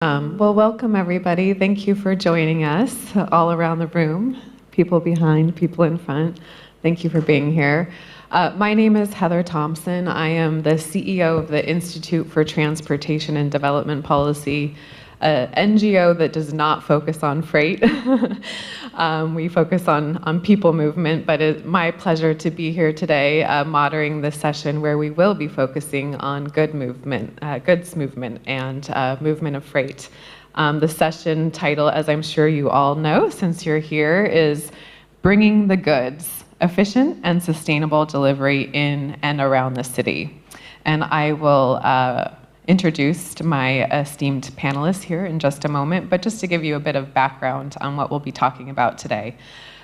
Well, welcome everybody. Thank you for joining us all around the room, people behind, people in front. Thank you for being here. My name is Heather Thompson. I am the CEO of the Institute for Transportation and Development Policy, an NGO that does not focus on freight. We focus on people movement, but it's my pleasure to be here today moderating this session where we will be focusing on goods movement and movement of freight. The session title, as I'm sure you all know since you're here, is Bringing the Goods, Efficient and Sustainable Delivery in and Around the City. And I will introduce my esteemed panelists here in just a moment, but just to give you a bit of background on what we'll be talking about today.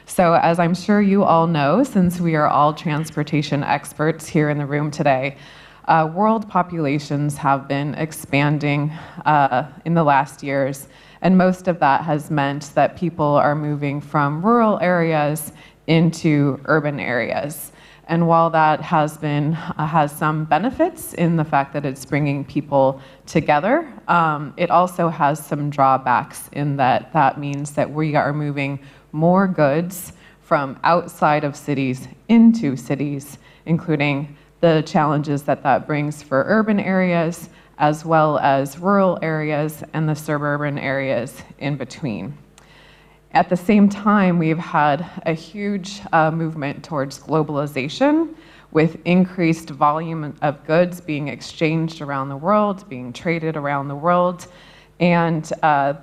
So as I'm sure you all know, since we are all transportation experts here in the room today, world populations have been expanding in the last years, and most of that has meant that people are moving from rural areas into urban areas. And while that has some benefits in the fact that it's bringing people together, it also has some drawbacks in that means that we are moving more goods from outside of cities into cities, including the challenges that brings for urban areas, as well as rural areas and the suburban areas in between. At the same time, we've had a huge movement towards globalization, with increased volume of goods being exchanged around the world, being traded around the world. And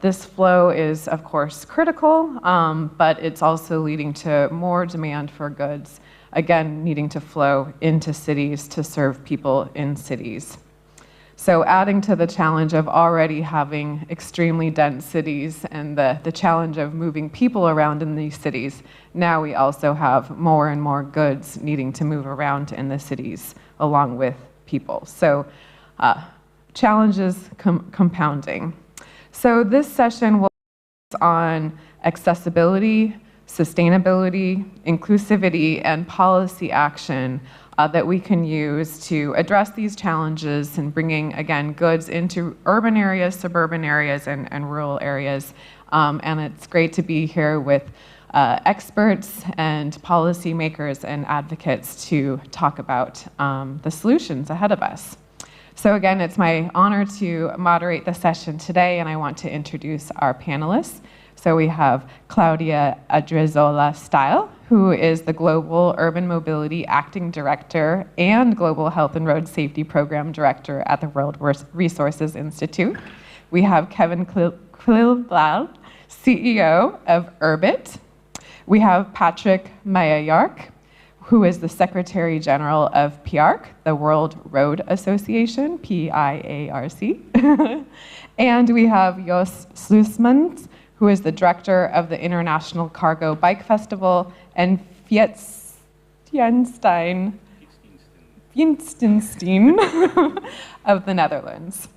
this flow is, of course, critical, but it's also leading to more demand for goods, again, needing to flow into cities to serve people in cities. So adding to the challenge of already having extremely dense cities and the challenge of moving people around in these cities, now we also have more and more goods needing to move around in the cities along with people. So challenges compounding. So this session will focus on accessibility, sustainability, inclusivity, and policy action that we can use to address these challenges and bringing, again, goods into urban areas, suburban areas, and rural areas. And it's great to be here with experts and policymakers and advocates to talk about the solutions ahead of us. So again, it's my honor to moderate the session today, and I want to introduce our panelists. So we have Claudia Adrizola-Style, who is the Global Urban Mobility Acting Director and Global Health and Road Safety Program Director at the World Resources Institute. We have Kevin Klilblad, CEO of Urbit. We have Patrick Mayark, who is the Secretary General of PIARC, the World Road Association, PIARC. And we have Jos Sluismans, who is the director of the International Cargo Bike Festival, and Fjernstein of the Netherlands.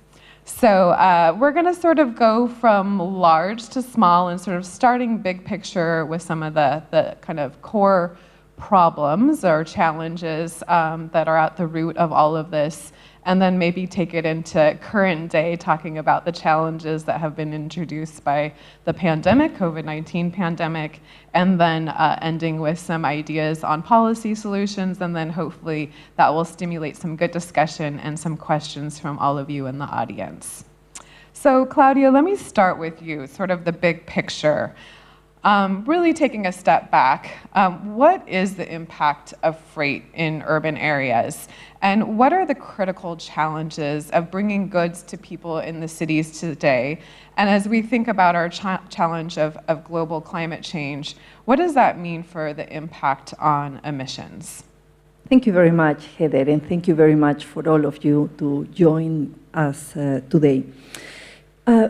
So we're going to sort of go from large to small and sort of starting big picture with some of the kind of core problems or challenges that are at the root of all of this, and then maybe take it into current day, talking about the challenges that have been introduced by the pandemic, COVID-19 pandemic, and then ending with some ideas on policy solutions, and then hopefully that will stimulate some good discussion and some questions from all of you in the audience. So Claudia, let me start with you, sort of the big picture. Really taking a step back, what is the impact of freight in urban areas? And what are the critical challenges of bringing goods to people in the cities today? And as we think about our challenge of global climate change, what does that mean for the impact on emissions? Thank you very much, Heather, and thank you very much for all of you to join us today.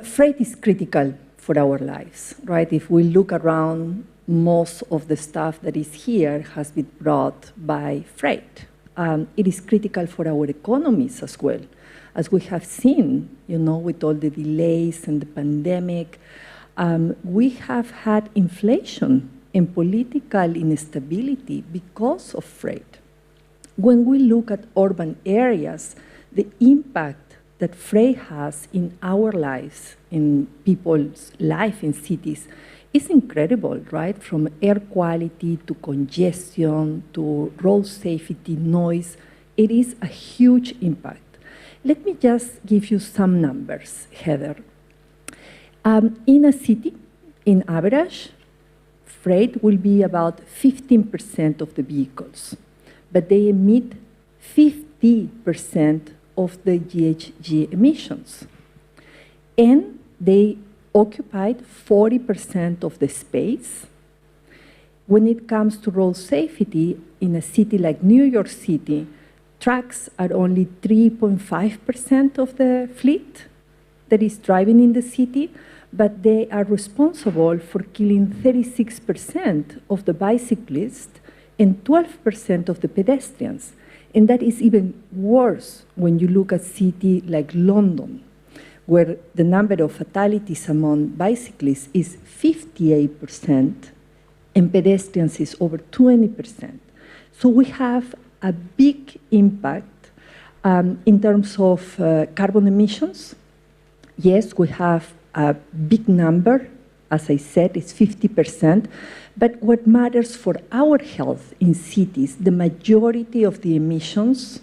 Freight is critical for our lives, right? If we look around, most of the stuff that is here has been brought by freight. It is critical for our economies as well. As we have seen, with all the delays and the pandemic, we have had inflation and political instability because of freight. When we look at urban areas, the impact that freight has in our lives, in people's life in cities, is incredible, right? From air quality to congestion to road safety, noise, it is a huge impact. Let me just give you some numbers, Heather. In a city, in average, freight will be about 15% of the vehicles, but they emit 50% of the GHG emissions. And they occupied 40% of the space. When it comes to road safety, in a city like New York City, trucks are only 3.5% of the fleet that is driving in the city, but they are responsible for killing 36% of the bicyclists and 12% of the pedestrians. And that is even worse when you look at a city like London, where the number of fatalities among bicyclists is 58% and pedestrians is over 20%. So we have a big impact in terms of carbon emissions. Yes, we have a big number, as I said, it's 50%, but what matters for our health in cities, the majority of the emissions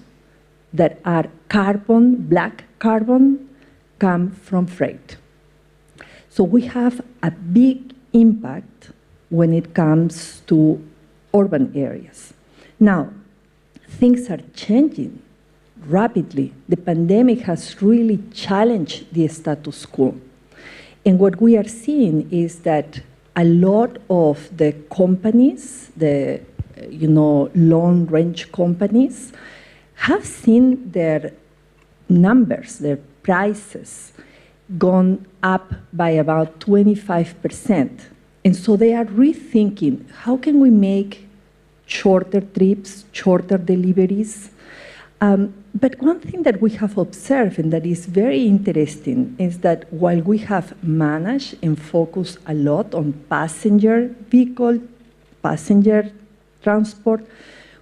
that are carbon, black carbon, come from freight. So we have a big impact when it comes to urban areas. Now, things are changing rapidly. The pandemic has really challenged the status quo. And what we are seeing is that a lot of the companies, the long-range companies, have seen their numbers, their prices, gone up by about 25%. And so they are rethinking, how can we make shorter trips, shorter deliveries? But one thing that we have observed, and that is very interesting, is that while we have managed and focused a lot on passenger vehicle, passenger transport,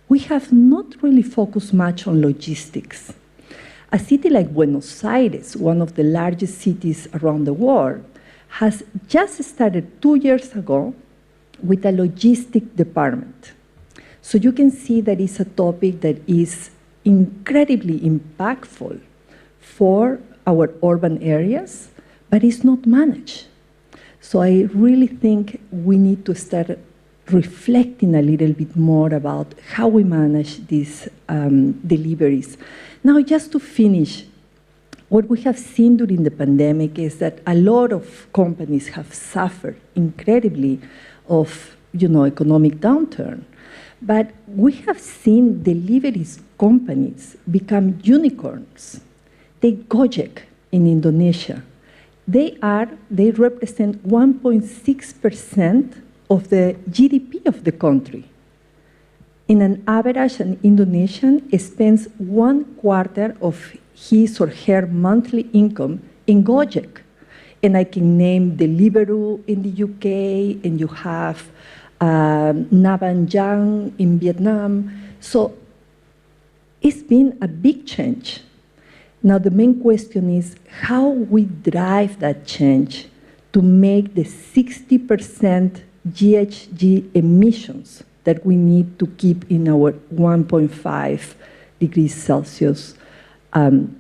we have not really focused much on logistics. A city like Buenos Aires, one of the largest cities around the world, has just started 2 years ago with a logistic department. So you can see that it's a topic that is incredibly impactful for our urban areas, but it's not managed. So I really think we need to start reflecting a little bit more about how we manage these deliveries. Now, just to finish, what we have seen during the pandemic is that a lot of companies have suffered incredibly of economic downturn. But we have seen deliveries companies become unicorns. Take Gojek in Indonesia. They represent 1.6% of the GDP of the country. In an average, an Indonesian spends 1/4 of his or her monthly income in Gojek. And I can name Deliveries in the UK, and you have Navanjang in Vietnam. So it's been a big change. Now the main question is how we drive that change to make the 60% GHG emissions that we need to keep in our 1.5 degrees Celsius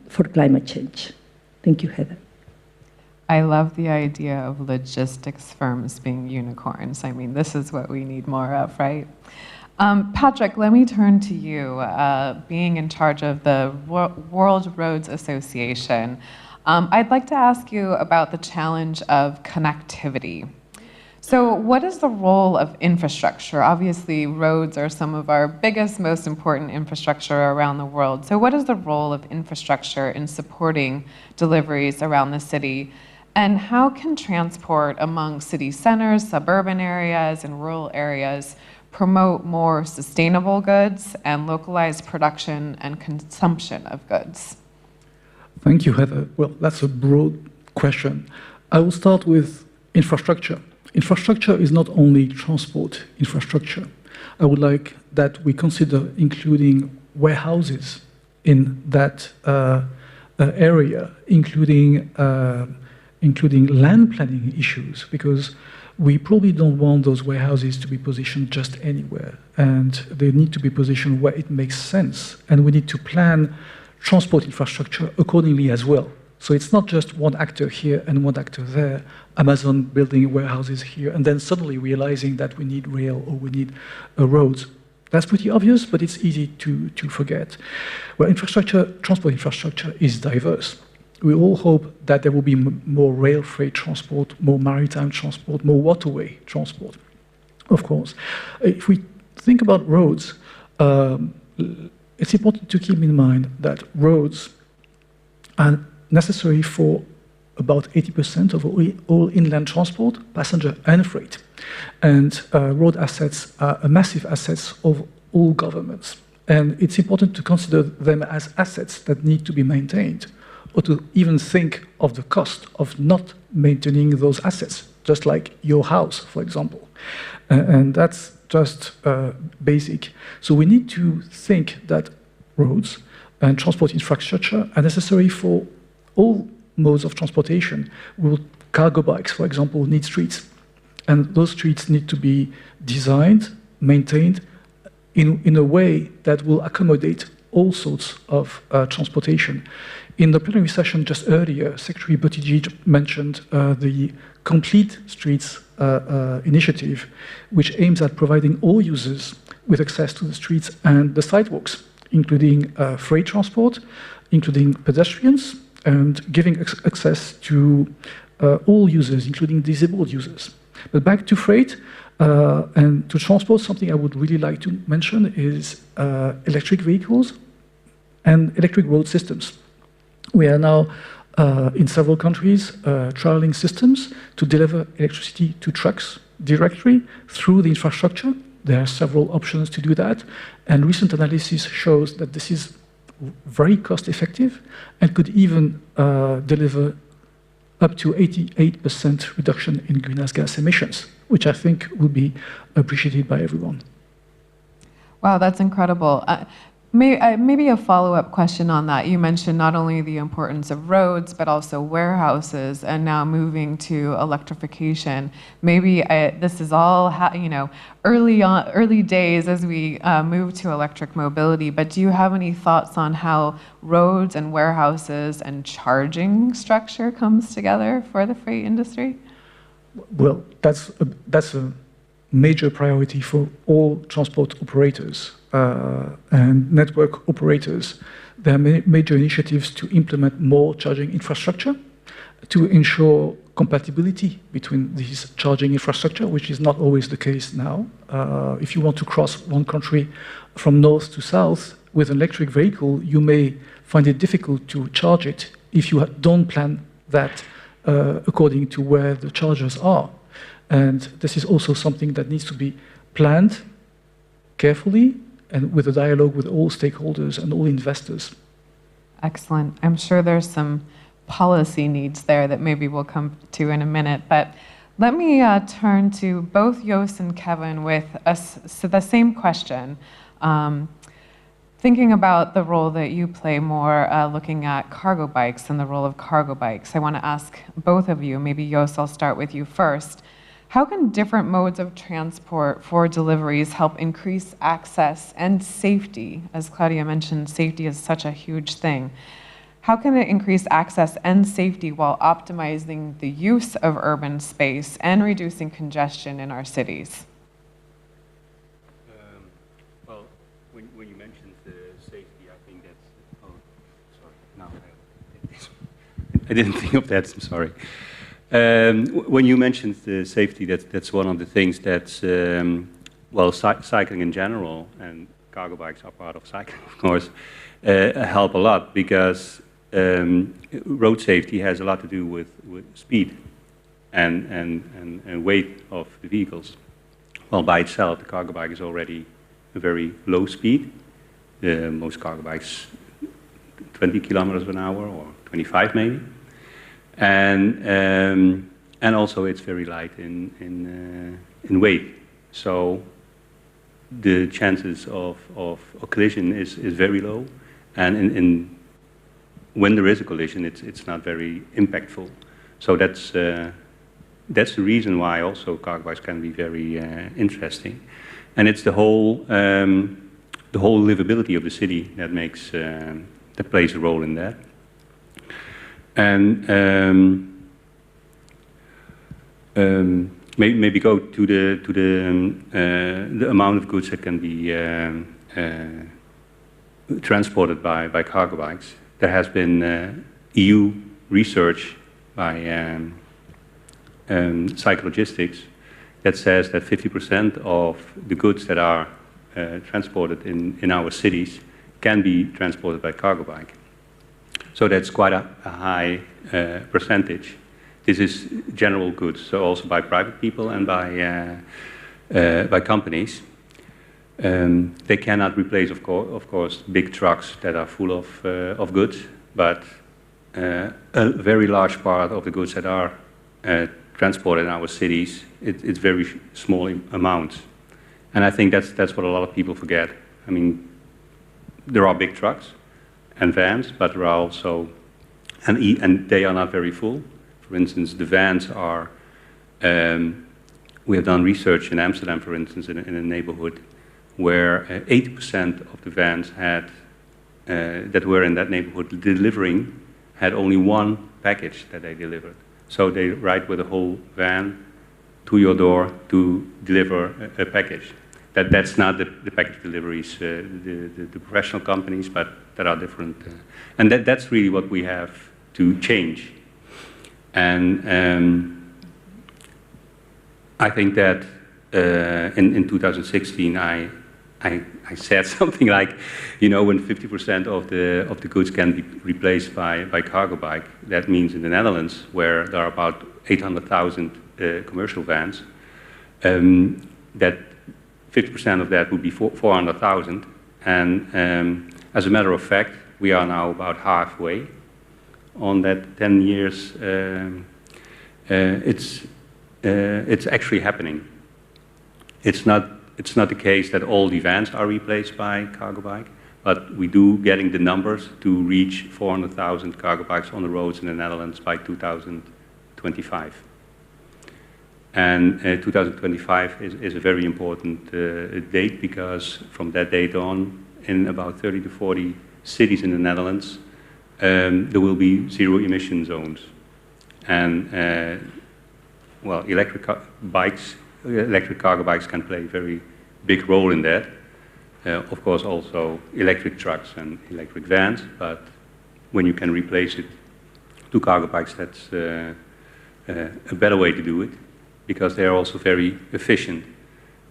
for climate change. Thank you, Heather. I love the idea of logistics firms being unicorns. I mean, this is what we need more of, right? Patrick, let me turn to you, being in charge of the World Roads Association. I'd like to ask you about the challenge of connectivity. So what is the role of infrastructure? Obviously, roads are some of our biggest, most important infrastructure around the world. So what is the role of infrastructure in supporting deliveries around the city? And how can transport among city centers, suburban areas, and rural areas promote more sustainable goods and localized production and consumption of goods? Thank you, Heather. Well, that's a broad question. I will start with infrastructure. Infrastructure is not only transport infrastructure. I would like that we consider including warehouses in that area, including land planning issues, because we probably don't want those warehouses to be positioned just anywhere, and they need to be positioned where it makes sense, and we need to plan transport infrastructure accordingly as well. So it's not just one actor here and one actor there, Amazon building warehouses here, and then suddenly realizing that we need rail or we need roads. That's pretty obvious, but it's easy to forget. Well, transport infrastructure is diverse. We all hope that there will be more rail freight transport, more maritime transport, more waterway transport, of course. If we think about roads, it's important to keep in mind that roads are necessary for about 80% of all inland transport, passenger and freight. And road assets are massive assets of all governments. And it's important to consider them as assets that need to be maintained, or to even think of the cost of not maintaining those assets, just like your house, for example. And that's just basic. So we need to think that roads and transport infrastructure are necessary for all modes of transportation. Cargo bikes, for example, need streets. And those streets need to be designed, maintained in a way that will accommodate all sorts of transportation. In the plenary session just earlier, Secretary Buttigieg mentioned the Complete Streets initiative, which aims at providing all users with access to the streets and the sidewalks, including freight transport, including pedestrians, and giving access to all users, including disabled users. But back to freight and to transport, something I would really like to mention is electric vehicles and electric road systems. We are now in several countries trialing systems to deliver electricity to trucks directly through the infrastructure. There are several options to do that, and recent analysis shows that this is very cost effective and could even deliver up to 88% reduction in greenhouse gas emissions, which I think will be appreciated by everyone. Wow, that's incredible. Maybe a follow-up question on that. You mentioned not only the importance of roads, but also warehouses, and now moving to electrification. Maybe this is all early days as we move to electric mobility. But do you have any thoughts on how roads and warehouses and charging structure comes together for the freight industry? Well, that's a major priority for all transport operators and network operators. There are major initiatives to implement more charging infrastructure to ensure compatibility between these charging infrastructure, which is not always the case now. If you want to cross one country from north to south with an electric vehicle, you may find it difficult to charge it if you don't plan that according to where the chargers are. And this is also something that needs to be planned carefully and with a dialogue with all stakeholders and all investors. Excellent. I'm sure there's some policy needs there that maybe we'll come to in a minute. But let me turn to both Joost and Kevin with the same question. Thinking about the role that you play more looking at cargo bikes and the role of cargo bikes, I want to ask both of you, maybe Joost, I'll start with you first. How can different modes of transport for deliveries help increase access and safety? As Claudia mentioned, safety is such a huge thing. How can it increase access and safety while optimizing the use of urban space and reducing congestion in our cities? Well, when you mentioned safety, I think that's, oh, sorry, no, I didn't think of that, I'm sorry. When you mentioned the safety, that's one of the things that's, well, cycling in general, and cargo bikes are part of cycling, of course, help a lot, because road safety has a lot to do with speed and weight of the vehicles. Well, by itself, the cargo bike is already a very low speed. Most cargo bikes, 20 kilometers an hour or 25 maybe. And also it's very light in weight. So the chances of collision is very low. And when there is a collision, it's not very impactful. So that's the reason why also cargo bikes can be very interesting, and it's the whole livability of the city that plays a role in that. And maybe go to the amount of goods that can be transported by cargo bikes. There has been EU research by Psychologistics that says that 50% of the goods that are transported in our cities can be transported by cargo bike. So that's quite a high percentage. This is general goods, so also by private people and by companies. They cannot replace, of course, big trucks that are full of goods, but a very large part of the goods that are transported in our cities, it's very small amounts. And I think that's what a lot of people forget. I mean, there are big trucks and vans, but there are also, and they are not very full. For instance, the vans are, we have done research in Amsterdam, for instance, in a neighborhood where 80% of the vans that were in that neighborhood delivering had only one package that they delivered. So they ride with a whole van to your door to deliver a package. That's not the package deliveries, the professional companies, but there are different. And that's really what we have to change. And I think that in 2016, I said something like, you know, when 50% of the goods can be replaced by cargo bike, that means in the Netherlands, where there are about 800,000 commercial vans, that 50% of that would be 400,000. And as a matter of fact, we are now about halfway on that 10 years. It's actually happening. It's not the case that all the vans are replaced by cargo bike, but we do getting the numbers to reach 400,000 cargo bikes on the roads in the Netherlands by 2025. And 2025 is a very important date, because from that date on, in about 30 to 40 cities in the Netherlands, there will be zero emission zones. And well, electric cargo bikes can play a very big role in that. Of course, also electric trucks and electric vans, but when you can replace it to cargo bikes, that's a better way to do it, because they're also very efficient.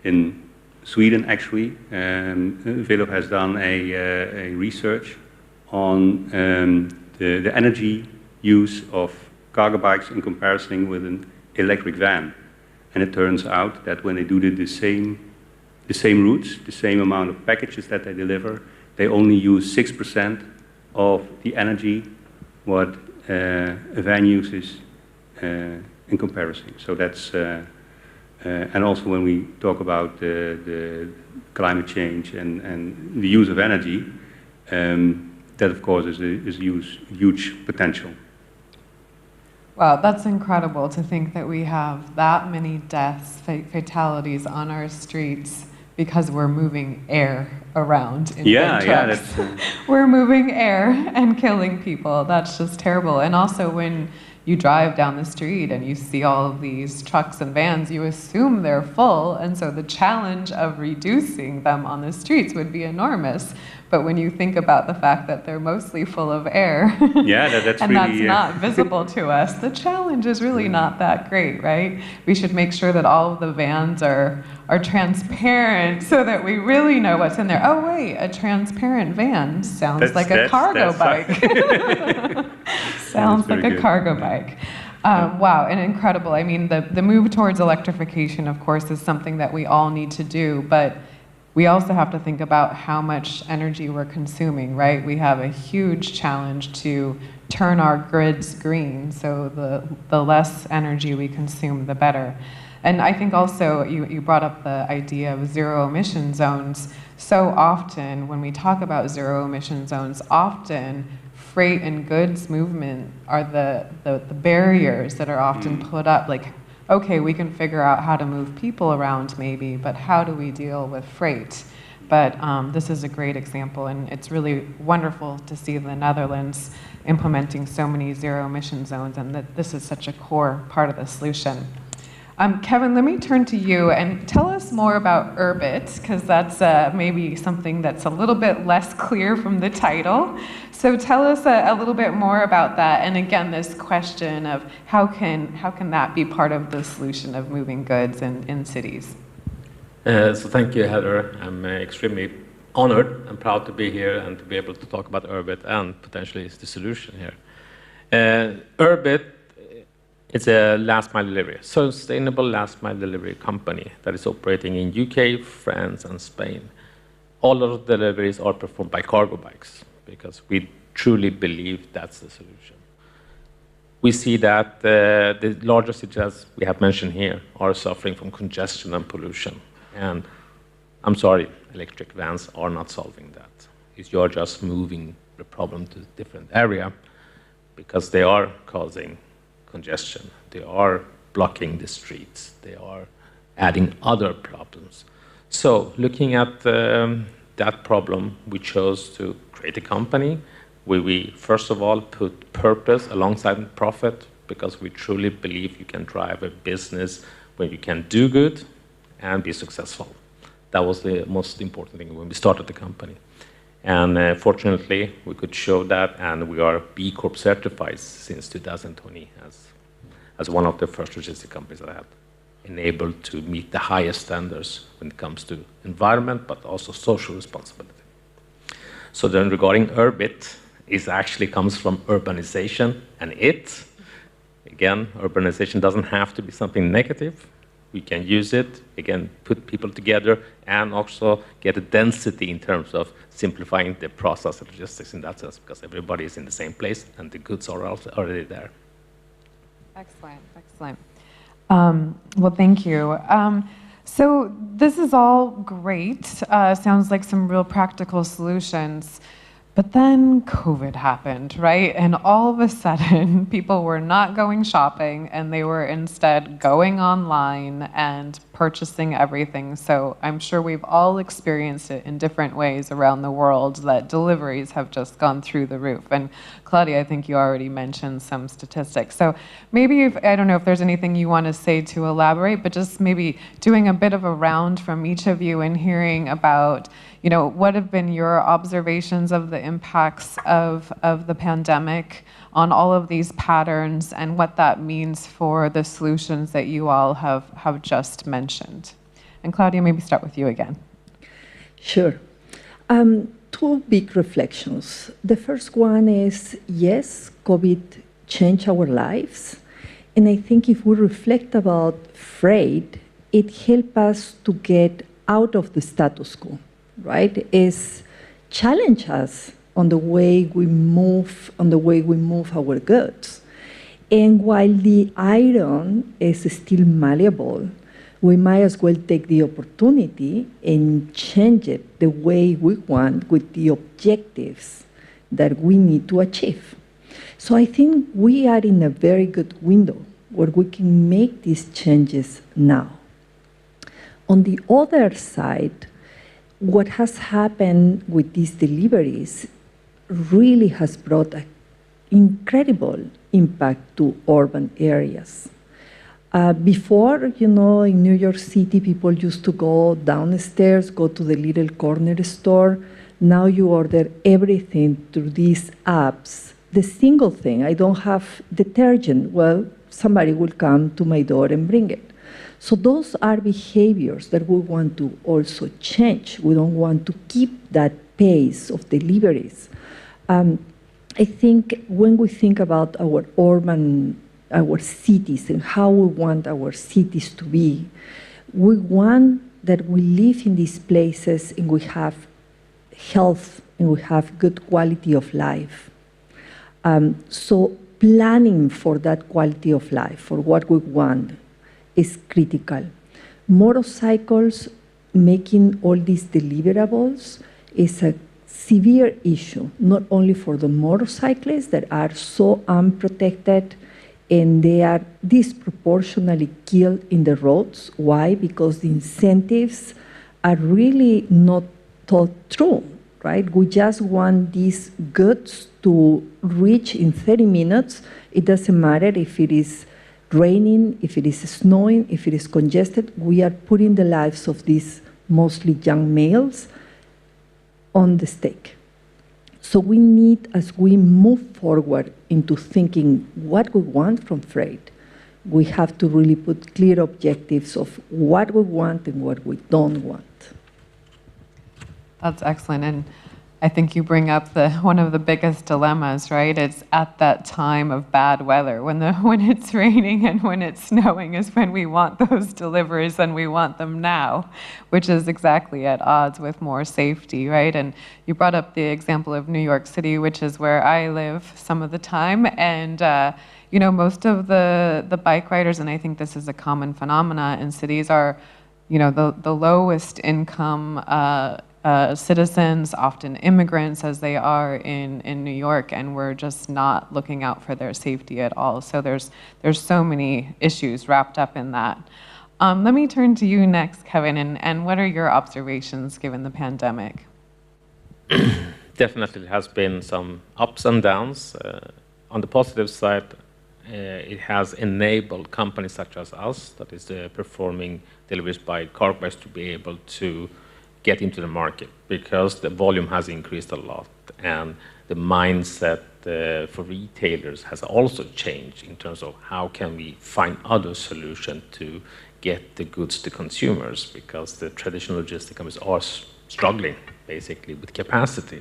In Sweden, actually, Velo has done a research on the energy use of cargo bikes in comparison with an electric van. And it turns out that when they do the same routes, the same amount of packages that they deliver, they only use 6% of the energy what a van uses in comparison. So that's, and also when we talk about the climate change and the use of energy, that of course is a huge potential. Wow, that's incredible to think that we have that many deaths, fatalities on our streets because we're moving air around in big trucks. Yeah, We're moving air and killing people. That's just terrible. And also when you drive down the street and you see all of these trucks and vans, you assume they're full, and so the challenge of reducing them on the streets would be enormous. But when you think about the fact that they're mostly full of air, yeah, that's and really, that's not visible to us, the challenge is really not that great, right? We should make sure that all of the vans are transparent so that we really know what's in there. Oh wait, a transparent van sounds like a cargo bike. Sounds like a cargo bike. Wow, and incredible. I mean, the move towards electrification, of course, is something that we all need to do, but we also have to think about how much energy we're consuming, right? We have a huge challenge to turn our grids green, so the less energy we consume, the better. And I think also you brought up the idea of zero emission zones. So often when we talk about zero emission zones, often freight and goods movement are the barriers that are often put up. Like, okay, we can figure out how to move people around maybe, but how do we deal with freight? But this is a great example, and it's really wonderful to see the Netherlands implementing so many zero emission zones, and that this is such a core part of the solution. Kevin, let me turn to you and tell us more about Urbit, because that's maybe something that's a little bit less clear from the title. So tell us a little bit more about that, and again, this question of how can that be part of the solution of moving goods in cities? So thank you, Heather. I'm extremely honored and proud to be here and to be able to talk about Urbit and potentially is the solution here. Urbit, it's a last mile delivery, sustainable last mile delivery company that is operating in UK, France, and Spain. All of the deliveries are performed by cargo bikes because we truly believe that's the solution. We see that the larger cities we have mentioned here are suffering from congestion and pollution. And I'm sorry, electric vans are not solving that. You're just moving the problem to a different area because they are causing congestion. They are blocking the streets. They are adding other problems. So looking at that problem, we chose to create a company where we, first of all, put purpose alongside profit because we truly believe you can drive a business where you can do good and be successful. That was the most important thing when we started the company. And fortunately, we could show that, and we are B Corp certified since 2020 as one of the first logistic companies that have enabled to meet the highest standards when it comes to environment, but also social responsibility. So then regarding Urbit, it actually comes from urbanization, and again, urbanization doesn't have to be something negative. We can use it, again, put people together, and also get a density in terms of simplifying the process of logistics in that sense, because everybody is in the same place, and the goods are already there. Excellent, excellent. Well, thank you. So this is all great. Sounds like some real practical solutions. But then COVID happened, right? And all of a sudden, people were not going shopping, and they were instead going online and purchasing everything. So I'm sure we've all experienced it in different ways around the world, that deliveries have just gone through the roof. And Claudia, I think you already mentioned some statistics. So maybe, I don't know if there's anything you want to say to elaborate, but just maybe doing a bit of a round from each of you and hearing about, what have been your observations of the impacts of the pandemic on all of these patterns and what that means for the solutions that you all have just mentioned. And Claudia, maybe start with you again. Sure. Two big reflections. The first one is, yes, COVID changed our lives. And I think if we reflect about freight, it helped us to get out of the status quo, right? It's challenge us on the way we move, our goods. And while the iron is still malleable, we might as well take the opportunity and change it the way we want with the objectives that we need to achieve. So I think we are in a very good window where we can make these changes now. On the other side, what has happened with these deliveries really has brought an incredible impact to urban areas. Before, in New York City, people used to go downstairs, go to the little corner store. Now you order everything through these apps. The single thing, I don't have detergent. Well, somebody will come to my door and bring it. So those are behaviors that we want to also change. We don't want to keep that pace of deliveries. I think when we think about our cities and how we want our cities to be, we want that we live in these places and we have health and we have good quality of life. So planning for that quality of life, for what we want, is critical. Motorcycles, making all these deliverables is a severe issue, not only for the motorcyclists that are so unprotected and they are disproportionately killed in the roads. Why? Because the incentives are really not thought through, right? We just want these goods to reach in 30 minutes. It doesn't matter if it is raining, if it is snowing, if it is congested. We are putting the lives of these mostly young males on the stake. So we need, as we move forward into thinking what we want from freight, we have to really put clear objectives of what we want and what we don't want. That's excellent. And I think you bring up one of the biggest dilemmas, right? It's at that time of bad weather, when it's raining and when it's snowing is when we want those deliveries, and we want them now, which is exactly at odds with more safety, right? And you brought up the example of New York City, which is where I live some of the time, and most of the bike riders, and I think this is a common phenomena in cities, are the lowest income citizens, often immigrants as they are in New York, and we're just not looking out for their safety at all. So there's so many issues wrapped up in that. Let me turn to you next, Kevin, and what are your observations given the pandemic? Definitely has been some ups and downs. On the positive side, it has enabled companies such as us, that is performing deliveries by cargo bikes, to be able to get into the market, because the volume has increased a lot, and the mindset for retailers has also changed in terms of how can we find other solutions to get the goods to consumers, because the traditional logistics companies are struggling basically with capacity,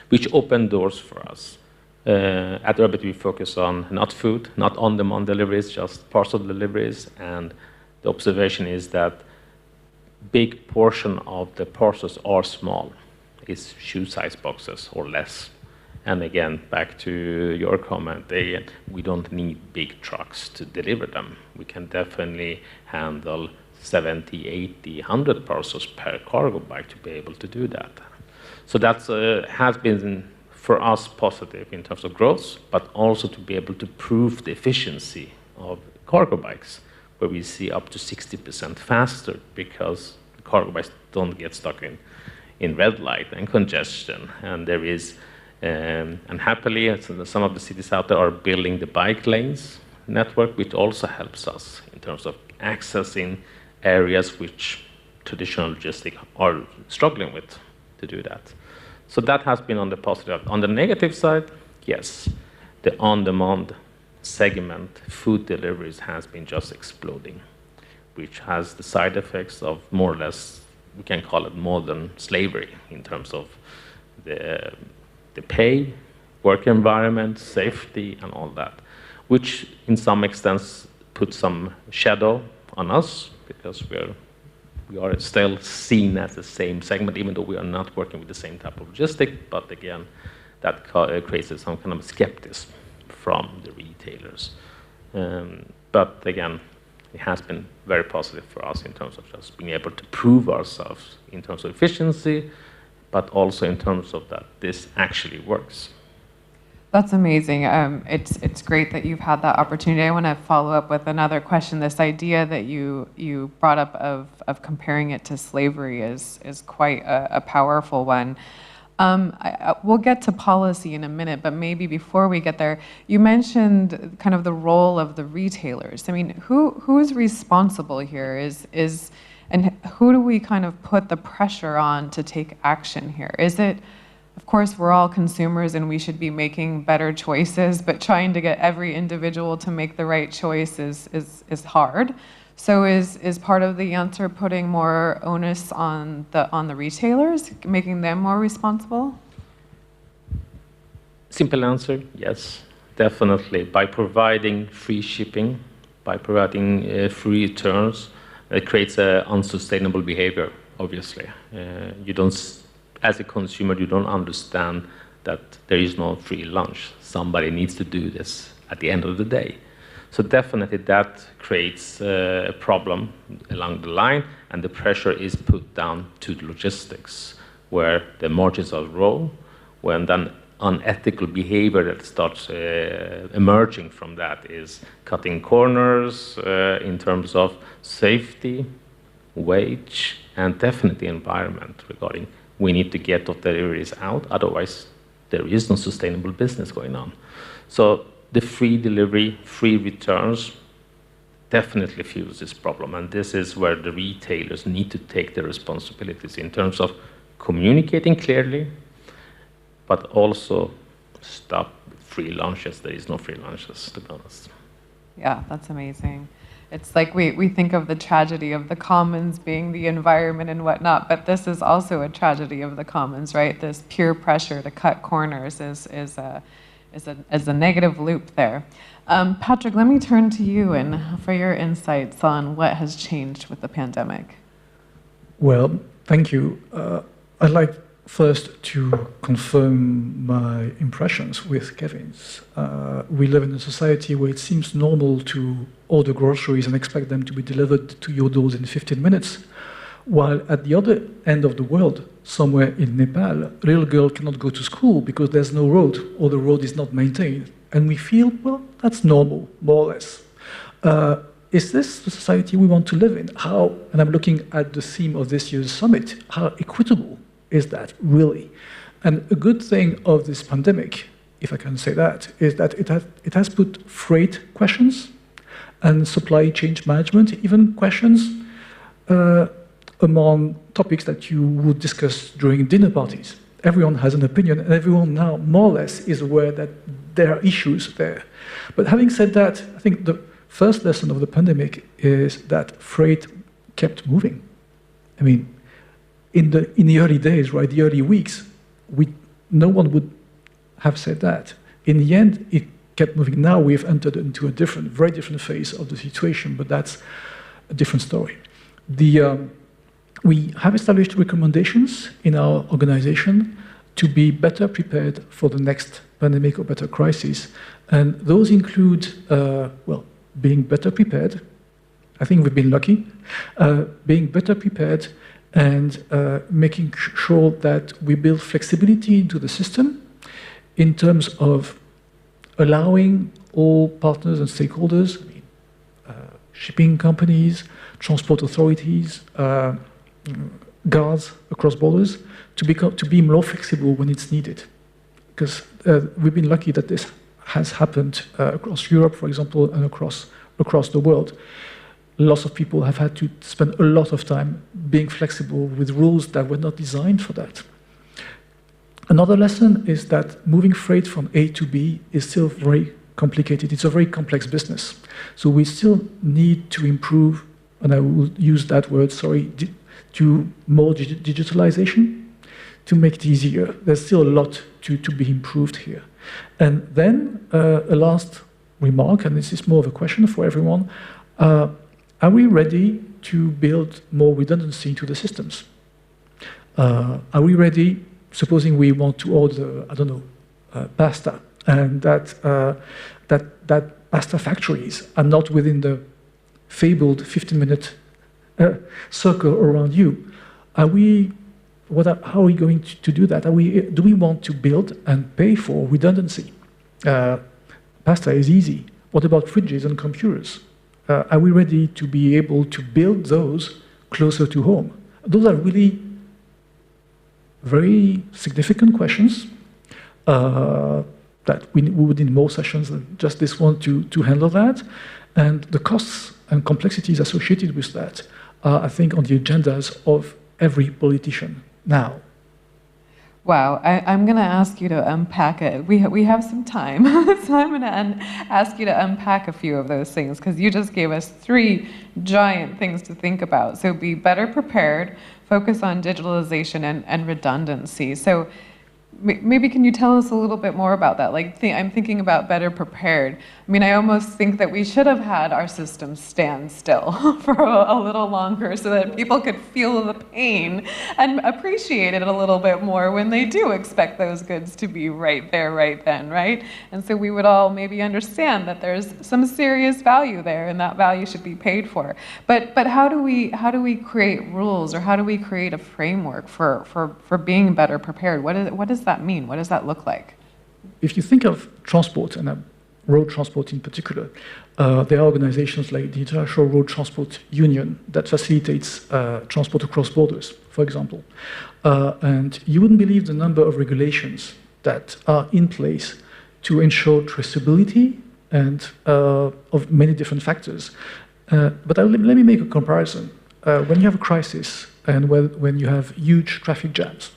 which opened doors for us. At Urbit, we focus on not food, not on-demand deliveries, just parcel deliveries, and the observation is that big portion of the parcels are small. It's shoe-size boxes or less. And again, back to your comment, we don't need big trucks to deliver them. We can definitely handle 70, 80, 100 parcels per cargo bike to be able to do that. So that has been, for us, positive in terms of growth, but also to be able to prove the efficiency of cargo bikes, where we see up to 60% faster, because the cargo bikes don't get stuck in red light and congestion. And there is, and happily, some of the cities out there are building the bike lanes network, which also helps us in terms of accessing areas which traditional logistics are struggling with to do that. So that has been on the positive. On the negative side, yes, the on-demand segment, food deliveries, has been just exploding, which has the side effects of more or less, we can call it modern slavery in terms of the pay, work environment, safety, and all that, which in some extent puts some shadow on us, because we are still seen as the same segment, even though we are not working with the same type of logistic. But again, that creates some kind of skepticism from the retailers. But again, it has been very positive for us in terms of just being able to prove ourselves in terms of efficiency, but also in terms of that this actually works. That's amazing. It's great that you've had that opportunity. I want to follow up with another question. This idea that you brought up of comparing it to slavery is quite a powerful one. We'll get to policy in a minute, but maybe before we get there, you mentioned kind of the role of the retailers. I mean, who's responsible here? And who do we kind of put the pressure on to take action here? Is it, of course, we're all consumers and we should be making better choices, but trying to get every individual to make the right choice is hard. So is part of the answer putting more onus on the retailers, making them more responsible? Simple answer, yes, definitely. By providing free shipping, by providing free returns, it creates an unsustainable behavior, obviously. You don't, as a consumer, you don't understand that there is no free lunch. Somebody needs to do this at the end of the day. So definitely that creates a problem along the line, and the pressure is put down to the logistics, where the margins are low, when then unethical behavior that starts emerging from that is cutting corners in terms of safety, wage, and definitely environment regarding we need to get those deliveries out, otherwise there is no sustainable business going on. So the free delivery, free returns definitely fuels this problem, and this is where the retailers need to take their responsibilities in terms of communicating clearly, but also stop free lunches. There is no free lunches, to be honest. Yeah, that's amazing. It's like we think of the tragedy of the commons being the environment and whatnot, but this is also a tragedy of the commons, right? This peer pressure to cut corners is a negative loop there. Patrick, let me turn to you and for your insights on what has changed with the pandemic. Well, thank you. I'd like first to confirm my impressions with Kevin's. We live in a society where it seems normal to order groceries and expect them to be delivered to your doors in 15 minutes, while at the other end of the world, somewhere in Nepal, a little girl cannot go to school because there's no road or the road is not maintained. And we feel, well, that's normal, more or less. Is this the society we want to live in? How, and I'm looking at the theme of this year's summit, how equitable is that really? And a good thing of this pandemic, if I can say that, is that it has put freight questions and supply chain management, even questions among topics that you would discuss during dinner parties. Everyone has an opinion, and everyone now more or less is aware that there are issues there. But having said that, I think the first lesson of the pandemic is that freight kept moving. I mean, in the early days, right, the early weeks, no one would have said that. In the end, it kept moving. Now we've entered into a very different phase of the situation, but that's a different story. We have established recommendations in our organization to be better prepared for the next pandemic or better crisis. And those include, well, being better prepared. I think we've been lucky. Being better prepared and making sure that we build flexibility into the system in terms of allowing all partners and stakeholders, shipping companies, transport authorities, guards across borders, to be more flexible when it's needed. Because we've been lucky that this has happened across Europe, for example, and across the world. Lots of people have had to spend a lot of time being flexible with rules that were not designed for that. Another lesson is that moving freight from A to B is still very complicated. It's a very complex business. So we still need to improve, and I will use that word, sorry, to more digitalization to make it easier. There's still a lot to be improved here. And then a last remark, and this is more of a question for everyone, are we ready to build more redundancy into the systems? Are we ready, supposing we want to order, I don't know, pasta, and that pasta factories are not within the fabled 15-minute circle around you? How are we going to do that? Do we want to build and pay for redundancy? Pasta is easy. What about fridges and computers? Are we ready to be able to build those closer to home? Those are really very significant questions that we would need more sessions than just this one to handle that. And the costs and complexities associated with that are, I think, on the agendas of every politician now. Wow, I'm going to ask you to unpack it. We have some time, so I'm going to ask you to unpack a few of those things, because you just gave us 3 giant things to think about. So be better prepared, focus on digitalization and redundancy. So Maybe can you tell us a little bit more about that? Like, I'm thinking about better prepared. I mean, I almost think that we should have had our systems stand still for a little longer so that people could feel the pain and appreciate it a little bit more when they do expect those goods to be right there, right then, right? And so we would all maybe understand that there's some serious value there and that value should be paid for. But how do we create rules, or how do we create a framework for being better prepared? What does that mean? What does that look like? If you think of transport, and road transport in particular, there are organizations like the International Road Transport Union that facilitates transport across borders, for example. And you wouldn't believe the number of regulations that are in place to ensure traceability and of many different factors. But let me make a comparison. When you have a crisis and when you have huge traffic jams,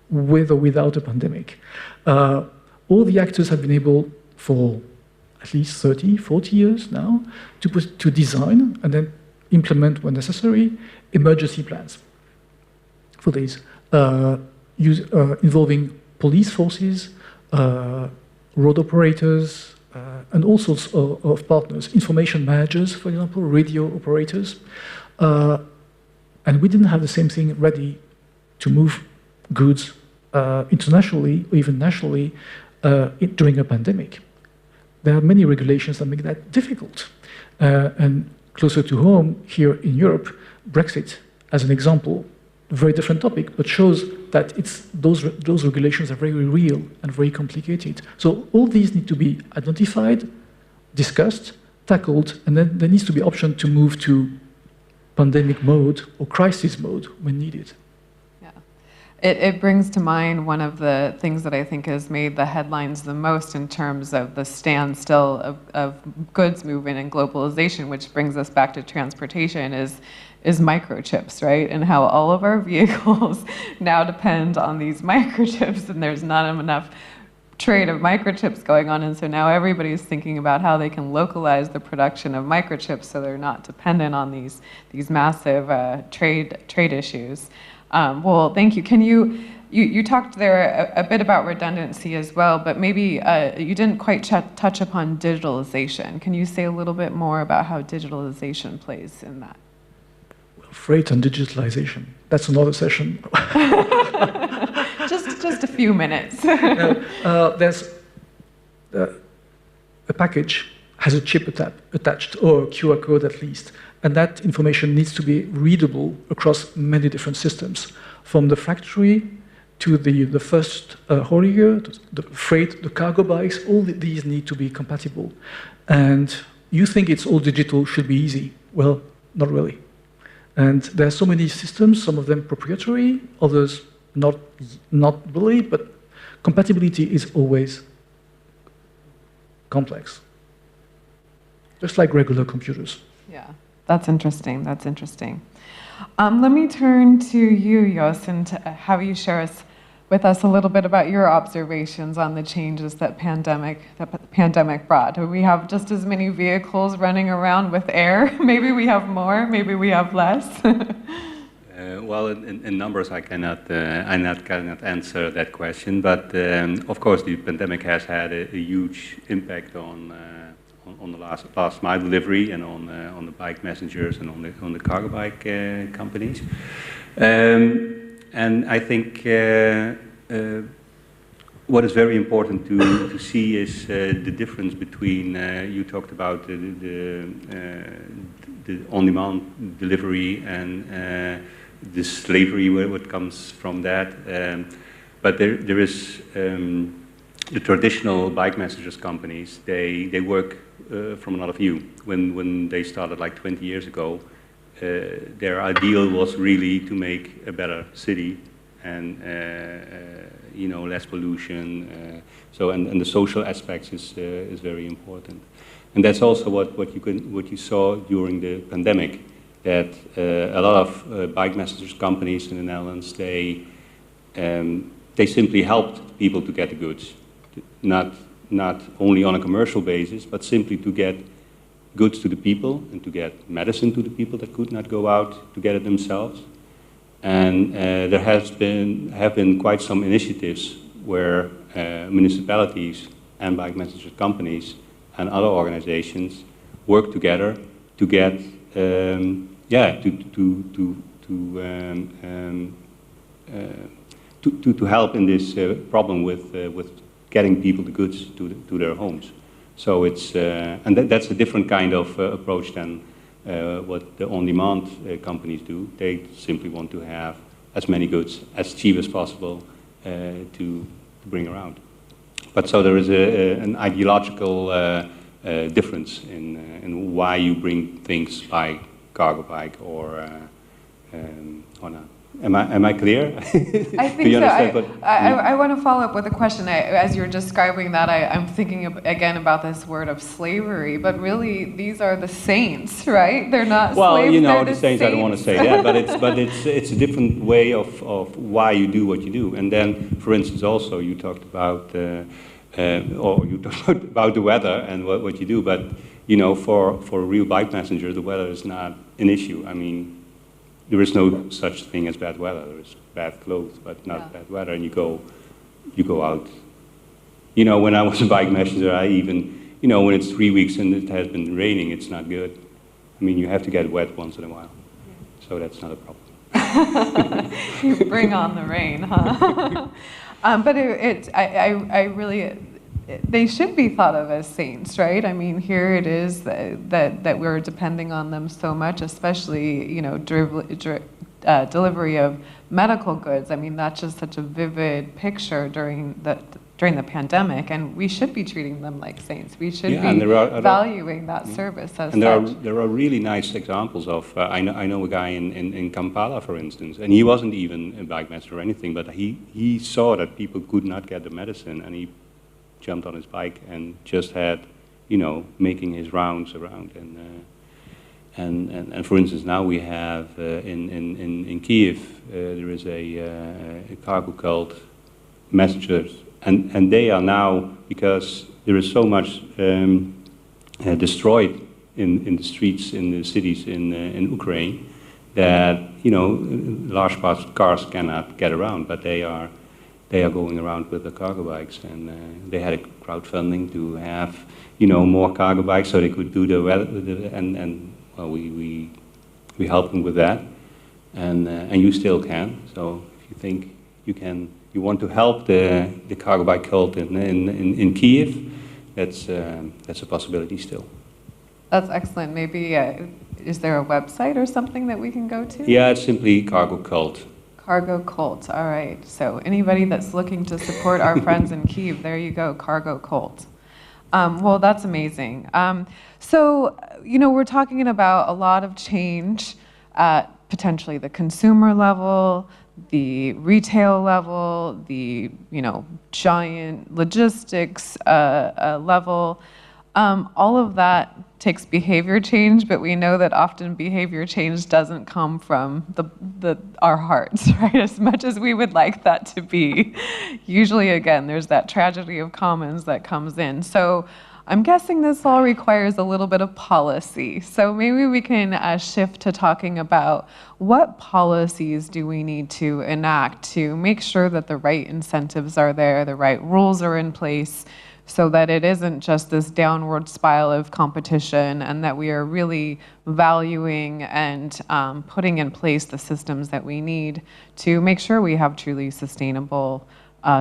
with or without a pandemic, all the actors have been able for at least 30, 40 years now to design and then implement, when necessary, emergency plans for these, involving police forces, road operators, and all sorts of partners, information managers, for example, radio operators. And we didn't have the same thing ready to move goods internationally or even nationally during a pandemic. There are many regulations that make that difficult. And closer to home, here in Europe, Brexit, as an example, a very different topic, but shows that those regulations are very real and very complicated. So all these need to be identified, discussed, tackled, and then there needs to be option to move to pandemic mode or crisis mode when needed. It brings to mind one of the things that I think has made the headlines the most in terms of the standstill of goods movement and globalization, which brings us back to transportation, is microchips, right? And how all of our vehicles now depend on these microchips, and there's not enough trade of microchips going on, and so now everybody's thinking about how they can localize the production of microchips so they're not dependent on these massive trade issues. Well, thank you. Can you talked there a bit about redundancy as well, but maybe you didn't quite touch upon digitalization. Can you say a little bit more about how digitalization plays in that? Well, freight and digitalization, that's another session. just a few minutes. There's a package has a chip attached, or a QR code at least, and that information needs to be readable across many different systems, from the factory to the first haulier, the freight, the cargo bikes. All these need to be compatible. And you think it's all digital, should be easy. Well, not really. And there are so many systems, some of them proprietary, others not really, but compatibility is always complex. Just like regular computers. Yeah, that's interesting. That's interesting. Let me turn to you, Jos, and have you share with us a little bit about your observations on the changes that the pandemic brought. Do we have just as many vehicles running around with air? Maybe we have more. Maybe we have less. Well, in numbers, I cannot answer that question. But of course, the pandemic has had a huge impact on the last mile delivery and on the bike messengers and on the cargo bike companies. And I think what is very important to see is the difference between, you talked about the on-demand delivery and the slavery, what comes from that. But there is the traditional bike messengers companies, they work from another view. When they started like 20 years ago, their ideal was really to make a better city and less pollution. And the social aspects is very important. And that's also what you saw during the pandemic. That a lot of bike messengers companies in the Netherlands, they simply helped people to get the goods, not only on a commercial basis, but simply to get goods to the people and to get medicine to the people that could not go out to get it themselves. And there have been quite some initiatives where municipalities and bike messenger companies and other organizations work together to get, to help in this problem with getting people the goods to their homes. So it's, and that's a different kind of approach than what the on-demand companies do. They simply want to have as many goods as cheap as possible to bring around. But so there is an ideological difference in why you bring things by cargo bike or not. Am I clear? I think so. I want to follow up with a question. As you're describing that, I'm thinking again about this word of slavery, but really these are the saints, right? They're not well, slaves. You know, they're the saints. I don't want to say that, but it's a different way of why you do what you do. And then, for instance, also you talked about or you talked about the weather and what you do, but you know, for a real bike messenger, the weather is not an issue. I mean, there is no such thing as bad weather. There is bad clothes, but not bad weather. And you go out. You know, when I was a bike messenger, I even, you know, when it's 3 weeks and it has been raining, it's not good. I mean, you have to get wet once in a while. So that's not a problem. You bring on the rain, huh? But I really, they should be thought of as saints, right? I mean, here it is that we're depending on them so much, especially, you know, delivery of medical goods. I mean, that's just such a vivid picture during the pandemic, and we should be treating them like saints. We should be valuing that service as and such. There are really nice examples of, I know a guy in Kampala, for instance, and he wasn't even a bike messenger or anything, but he saw that people could not get the medicine, and he jumped on his bike and just had, you know, making his rounds around. And for instance, now we have in Kiev, there is a cargo cult messengers, and they are now, because there is so much destroyed in the streets, in the cities in Ukraine, that, you know, large parts of cars cannot get around, but they are going around with the cargo bikes, and they had a crowdfunding to have, you know, more cargo bikes so they could do the weather, and well, we helped them with that, and you still can. So if you think you want to help the cargo bike cult in Kiev, that's a possibility still. That's excellent. Maybe is there a website or something that we can go to? Yeah, it's simply Cargo Cult. Cargo Cult, all right. So anybody that's looking to support our friends in Kyiv, there you go, Cargo Cult. Well, that's amazing. So, you know, we're talking about a lot of change at potentially the consumer level, the retail level, the, you know, giant logistics level. All of that takes behavior change, but we know that often behavior change doesn't come from our hearts, right? As much as we would like that to be. Usually, again, there's that tragedy of commons that comes in. So I'm guessing this all requires a little bit of policy. So maybe we can shift to talking about what policies do we need to enact to make sure that the right incentives are there, the right rules are in place, so that it isn't just this downward spiral of competition, and that we are really valuing and putting in place the systems that we need to make sure we have truly sustainable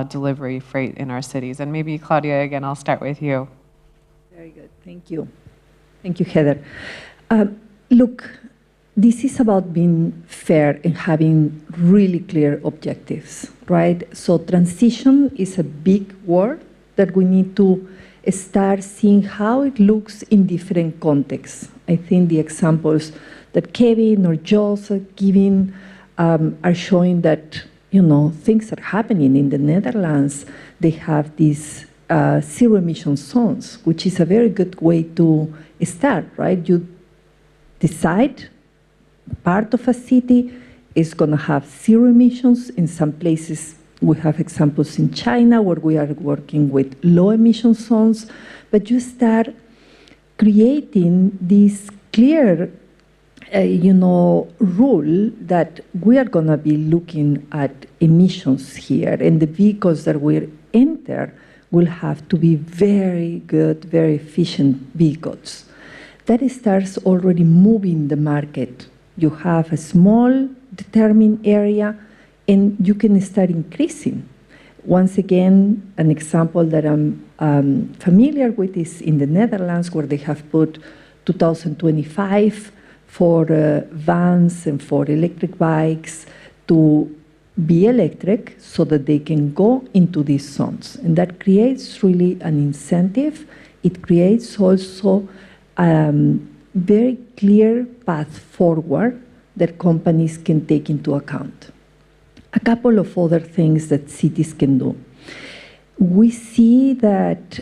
delivery freight in our cities. And maybe, Claudia, again, I'll start with you. Very good. Thank you. Thank you, Heather. Look, this is about being fair and having really clear objectives, right? So transition is a big word that we need to start seeing how it looks in different contexts. I think the examples that Kevin or Jos are giving are showing that, you know, things are happening. In the Netherlands, they have these zero emission zones, which is a very good way to start, right? You decide part of a city is going to have zero emissions. In some places, we have examples in China where we are working with low emission zones, but you start creating these clear rule that we are going to be looking at emissions here, and the vehicles that will enter will have to be very good, very efficient vehicles. That starts already moving the market. You have a small determined area, and you can start increasing. Once again, an example that I'm familiar with is in the Netherlands, where they have put 2025 for vans and for electric bikes to be electric so that they can go into these zones. And that creates really an incentive. It creates also a very clear path forward that companies can take into account. A couple of other things that cities can do. We see that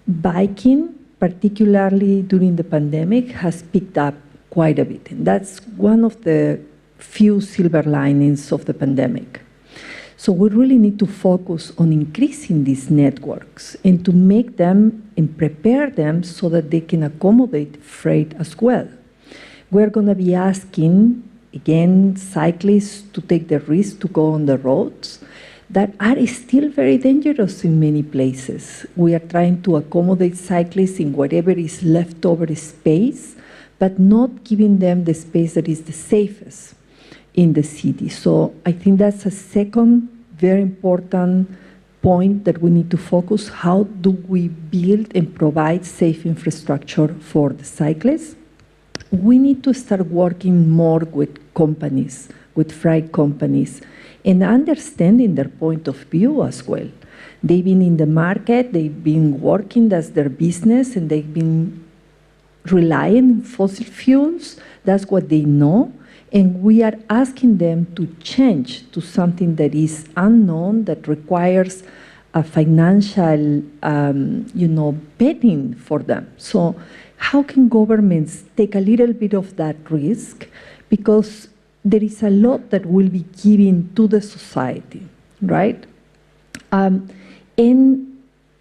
biking, particularly during the pandemic, has picked up quite a bit. And that's one of the few silver linings of the pandemic. So we really need to focus on increasing these networks and to make them and prepare them so that they can accommodate freight as well. We're going to be asking, again, cyclists to take the risk to go on the roads that are still very dangerous in many places. We are trying to accommodate cyclists in whatever is leftover space, but not giving them the space that is the safest in the city. So I think that's a second very important point that we need to focus. How do we build and provide safe infrastructure for the cyclists? We need to start working more with companies, with freight companies, and understanding their point of view as well. They've been in the market, they've been working, that's their business, and they've been relying on fossil fuels. That's what they know. And we are asking them to change to something that is unknown, that requires a financial, betting for them. So how can governments take a little bit of that risk? Because there is a lot that will be given to the society, right? And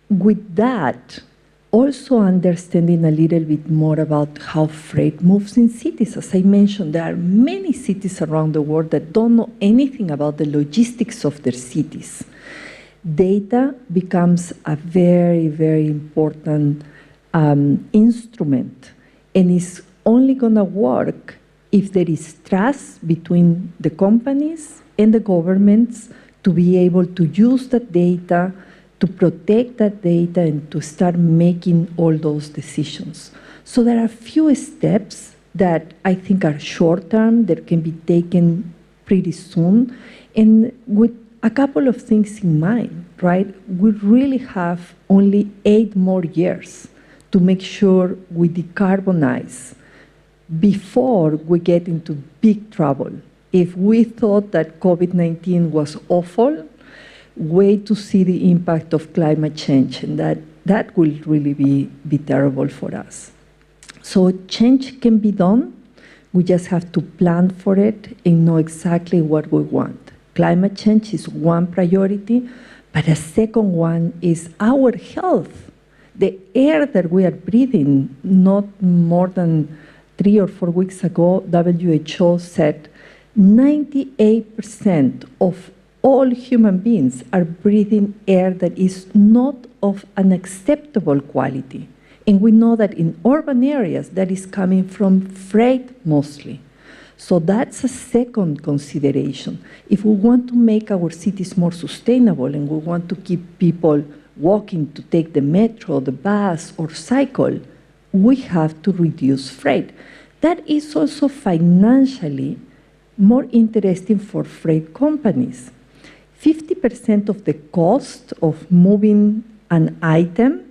with that, also understanding a little bit more about how freight moves in cities. As I mentioned, there are many cities around the world that don't know anything about the logistics of their cities. Data becomes a very, very important instrument, and is only going to work if there is trust between the companies and the governments to be able to use that data, to protect that data, and to start making all those decisions. So there are a few steps that I think are short-term, that can be taken pretty soon, and with a couple of things in mind, right? We really have only 8 more years to make sure we decarbonize before we get into big trouble. If we thought that COVID-19 was awful, wait to see the impact of climate change, and that will really be terrible for us. So change can be done. We just have to plan for it and know exactly what we want. Climate change is one priority, but a second one is our health. The air that we are breathing. Not more than 3 or 4 weeks ago, WHO said 98% of all human beings are breathing air that is not of an acceptable quality. And we know that in urban areas, that is coming from freight mostly. So that's a second consideration. If we want to make our cities more sustainable and we want to keep people walking to take the metro, the bus, or cycle, we have to reduce freight. That is also financially more interesting for freight companies. 50% of the cost of moving an item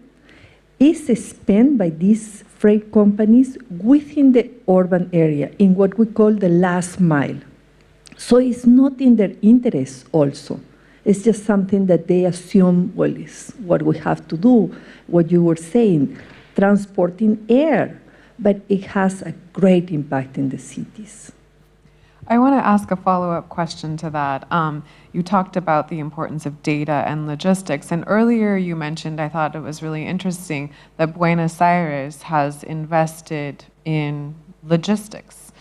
is spent by these freight companies within the urban area in what we call the last mile. So it's not in their interest also. It's just something that they assume, well, is what we have to do, what you were saying, transporting air, but it has a great impact in the cities. I want to ask a follow-up question to that. You talked about the importance of data and logistics, and earlier you mentioned, I thought it was really interesting, that Buenos Aires has invested in logistics.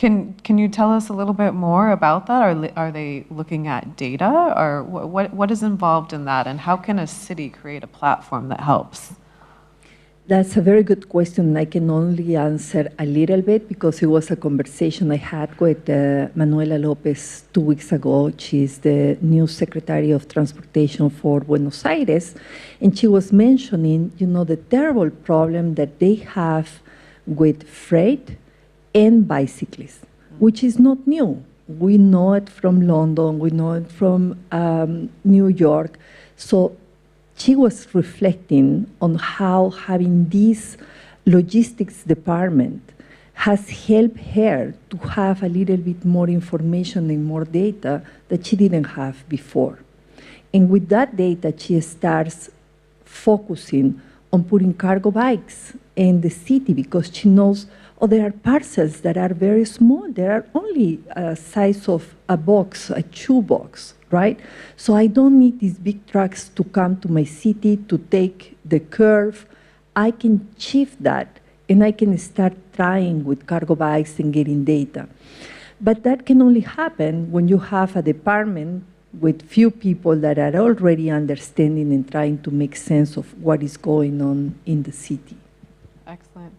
Can you tell us a little bit more about that? Are they looking at data, or what is involved in that, and how can a city create a platform that helps? That's a very good question. I can only answer a little bit because it was a conversation I had with Manuela Lopez 2 weeks ago. She's the new Secretary of Transportation for Buenos Aires, and she was mentioning, the terrible problem that they have with freight and bicyclists, which is not new. We know it from London, we know it from New York. So she was reflecting on how having this logistics department has helped her to have a little bit more information and more data that she didn't have before. And with that data, she starts focusing on putting cargo bikes in the city because she knows, there are parcels that are very small. They are only a size of a box, a shoebox, right? So I don't need these big trucks to come to my city to take the curve. I can shift that, and I can start trying with cargo bikes and getting data. But that can only happen when you have a department with few people that are already understanding and trying to make sense of what is going on in the city. Excellent.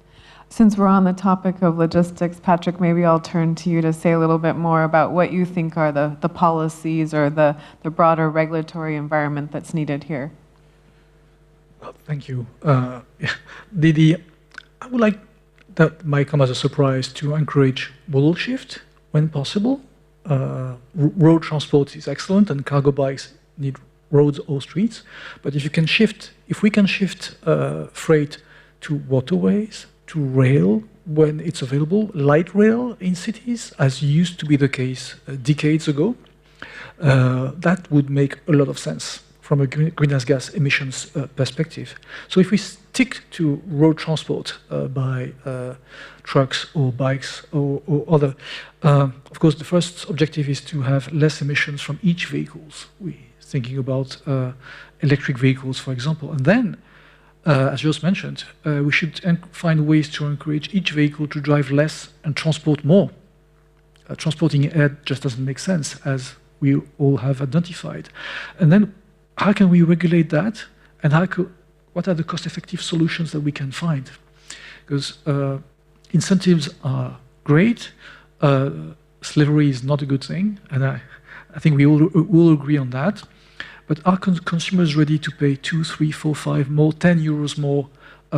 Since we're on the topic of logistics, Patrick, maybe I'll turn to you to say a little bit more about what you think are the policies or the broader regulatory environment that's needed here. Thank you. I would like, that might come as a surprise, to encourage modal shift when possible. Road transport is excellent, and cargo bikes need roads or streets. But if we can shift freight to waterways, to rail when it's available, light rail in cities, as used to be the case decades ago, that would make a lot of sense from a greenhouse gas emissions perspective. So if we stick to road transport by trucks or bikes or other, of course the first objective is to have less emissions from each vehicles. We're thinking about electric vehicles, for example, and then as just mentioned, we should find ways to encourage each vehicle to drive less and transport more. Transporting air just doesn't make sense, as we all have identified. And then how can we regulate that, and what are the cost-effective solutions that we can find? Because incentives are great, slavery is not a good thing, and I think we all agree on that. But are consumers ready to pay 2, 3, 4, 5 more, 10 euros more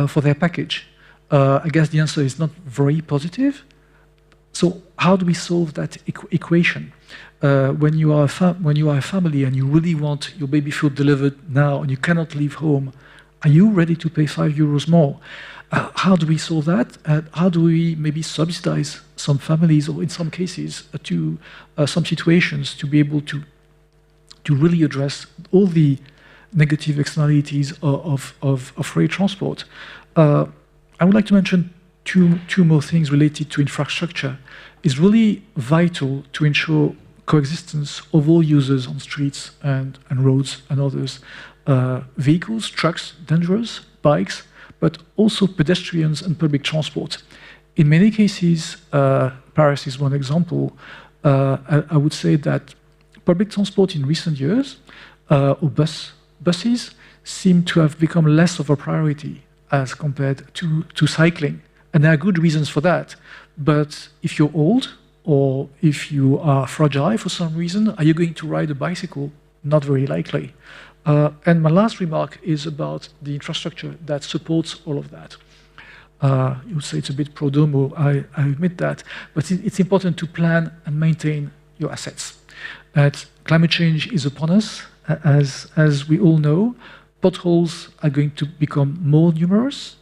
for their package? I guess the answer is not very positive. So how do we solve that equation? When you are a family and you really want your baby food delivered now and you cannot leave home, are you ready to pay 5 euros more? How do we solve that? How do we maybe subsidize some families, or in some cases to some situations, to be able to really address all the negative externalities of freight transport? I would like to mention two more things related to infrastructure. It's really vital to ensure coexistence of all users on streets and roads and others. Vehicles, trucks, dangerous, bikes, but also pedestrians and public transport. In many cases, Paris is one example, I would say that public transport in recent years, or buses, seem to have become less of a priority as compared to cycling. And there are good reasons for that. But if you're old, or if you are fragile for some reason, are you going to ride a bicycle? Not very likely. And my last remark is about the infrastructure that supports all of that. You would say it's a bit pro domo, I admit that, but it's important to plan and maintain your assets. Climate change is upon us, as we all know. Potholes are going to become more numerous,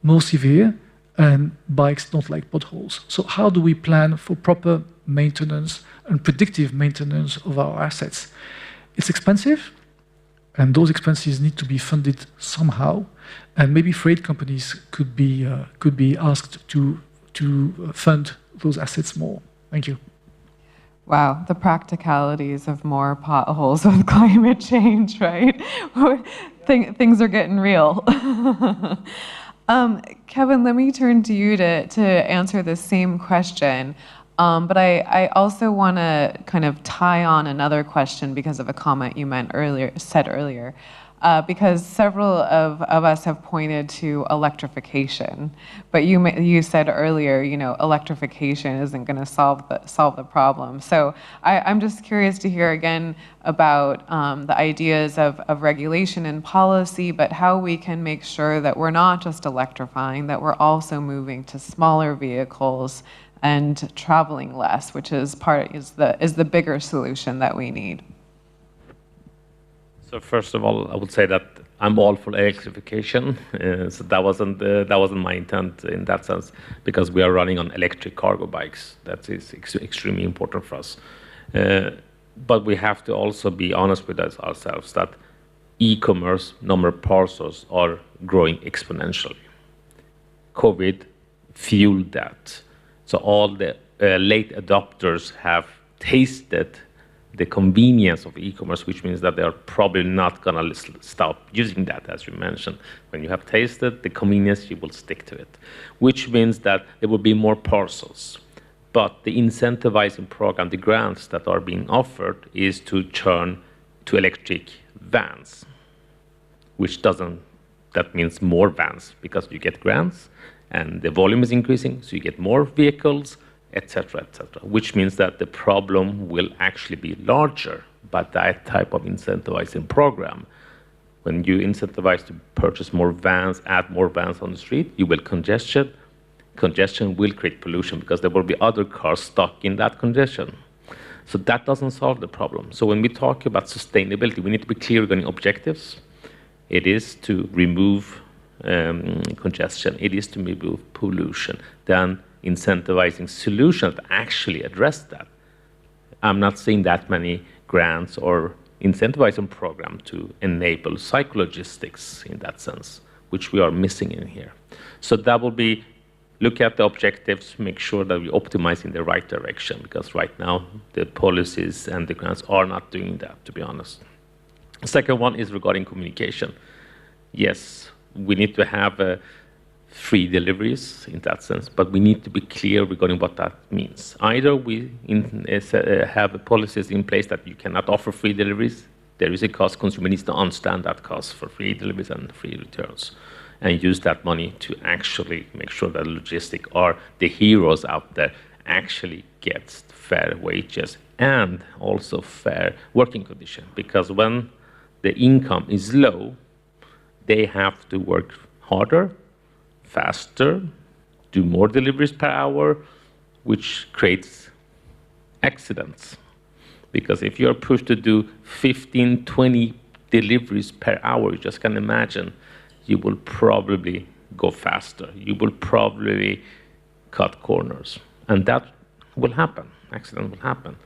more severe, and bikes don't like potholes. So how do we plan for proper maintenance and predictive maintenance of our assets? It's expensive, and those expenses need to be funded somehow. And maybe freight companies could be asked to fund those assets more. Thank you. Wow, the practicalities of more potholes with climate change, right? Things are getting real. Kevin, let me turn to you to answer the same question. But I also want to kind of tie on another question because of a comment you said earlier. Because several of us have pointed to electrification, but you said earlier, electrification isn't going to solve the problem. So I'm just curious to hear again about the ideas of regulation and policy, but how we can make sure that we're not just electrifying, that we're also moving to smaller vehicles and traveling less, which is the bigger solution that we need. So first of all, I would say that I'm all for electrification. So that wasn't my intent in that sense, because we are running on electric cargo bikes. That is extremely important for us. But we have to also be honest with ourselves that e-commerce, number of parcels are growing exponentially. COVID fueled that. So all the late adopters have tasted the convenience of e-commerce, which means that they are probably not going to stop using that, as you mentioned. When you have tasted the convenience, you will stick to it, which means that there will be more parcels. But the incentivizing program, the grants that are being offered, is to turn to electric vans, that means more vans, because you get grants, and the volume is increasing, so you get more vehicles, etc., which means that the problem will actually be larger by that type of incentivizing program. When you incentivize to purchase more vans, add more vans on the street, you will congestion. Congestion will create pollution because there will be other cars stuck in that congestion. So that doesn't solve the problem. So when we talk about sustainability, we need to be clear regarding objectives. It is to remove congestion. It is to remove pollution. Then incentivizing solutions that actually address that. I'm not seeing that many grants or incentivizing program to enable psychologistics in that sense, which we are missing in here. So that will be, look at the objectives, make sure that we optimize in the right direction, because right now the policies and the grants are not doing that, to be honest. The second one is regarding communication. Yes, we need to have free deliveries in that sense, but we need to be clear regarding what that means. Either we have policies in place that you cannot offer free deliveries. There is a cost. Consumer needs to understand that cost for free deliveries and free returns, and use that money to actually make sure that logistics are the heroes out there actually gets fair wages and also fair working conditions. Because when the income is low, they have to work harder, faster, do more deliveries per hour, which creates accidents. Because if you're pushed to do 15, 20 deliveries per hour, you just can imagine, you will probably go faster. You will probably cut corners. And that will happen. Accident will happen.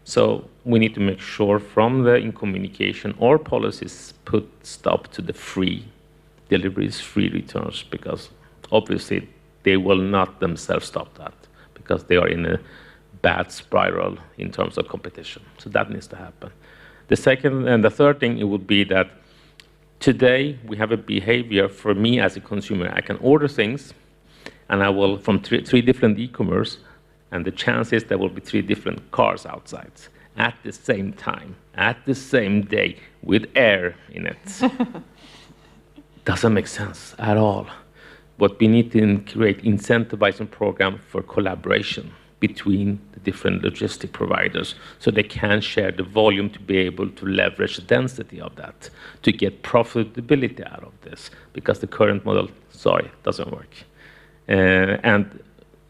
So we need to make sure from in communication or policies put stop to the free deliveries, free returns, because obviously they will not themselves stop that, because they are in a bad spiral in terms of competition. So that needs to happen. The second and the third thing, it would be that today we have a behavior for me as a consumer. I can order things, and I will from three different e-commerce, and the chance is there will be 3 different cars outside at the same time, at the same day, with air in it. Doesn't make sense at all. But we need to create incentivizing program for collaboration between the different logistic providers, so they can share the volume to be able to leverage the density of that, to get profitability out of this, because the current model, doesn't work.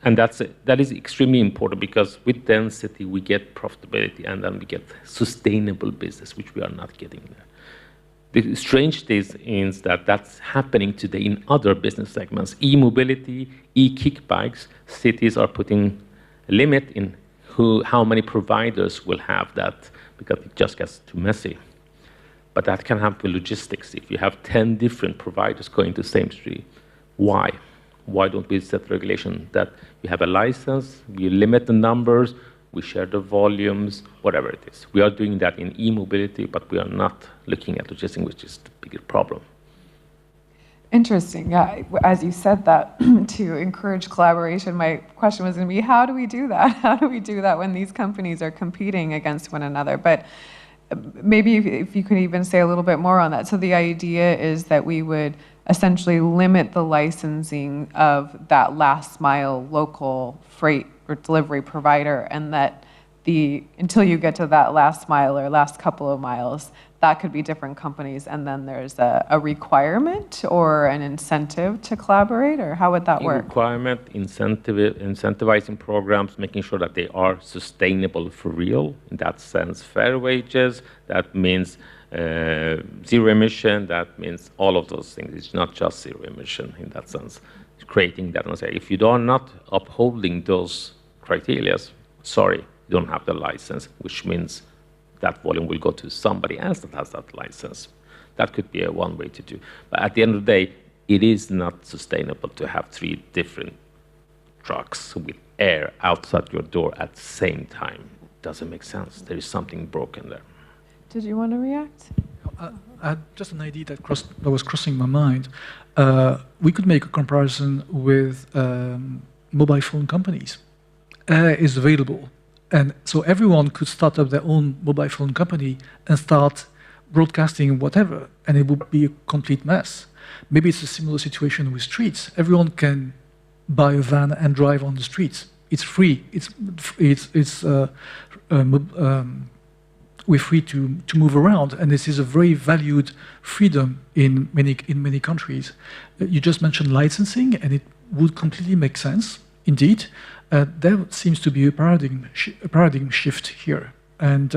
And that is extremely important, because with density we get profitability, and then we get sustainable business, which we are not getting there. The strange thing is that that's happening today in other business segments. E-mobility, e-kick bikes, cities are putting a limit in how many providers will have that, because it just gets too messy. But that can happen with logistics. If you have 10 different providers going to the same street, why? Why don't we set regulation that you have a license, we limit the numbers, we share the volumes, whatever it is. We are doing that in e-mobility, but we are not looking at logistics, which is the bigger problem. Interesting. Yeah, as you said that, to encourage collaboration, my question was going to be, how do we do that? How do we do that when these companies are competing against one another? But maybe if you could even say a little bit more on that. So the idea is that we would essentially limit the licensing of that last mile local freight or delivery provider, and that until you get to that last mile or last couple of miles, that could be different companies, and then there's a requirement or an incentive to collaborate, or how would that work? Requirement, incentivizing programs, making sure that they are sustainable for real. In that sense, fair wages, that means zero emission, that means all of those things. It's not just zero emission in that sense. Creating that and say, if you are not upholding those criteria, sorry, you don't have the license, which means that volume will go to somebody else that has that license. That could be one way to do. But at the end of the day, it is not sustainable to have 3 different trucks with air outside your door at the same time. It doesn't make sense. There is something broken there. Did you want to react? I had just an idea that was crossing my mind. We could make a comparison with mobile phone companies. Air is available. And so everyone could start up their own mobile phone company and start broadcasting whatever, and it would be a complete mess. Maybe it's a similar situation with streets. Everyone can buy a van and drive on the streets. It's free. We're free to move around, and this is a very valued freedom in many countries. You just mentioned licensing, and it would completely make sense, indeed. There seems to be a paradigm shift here. And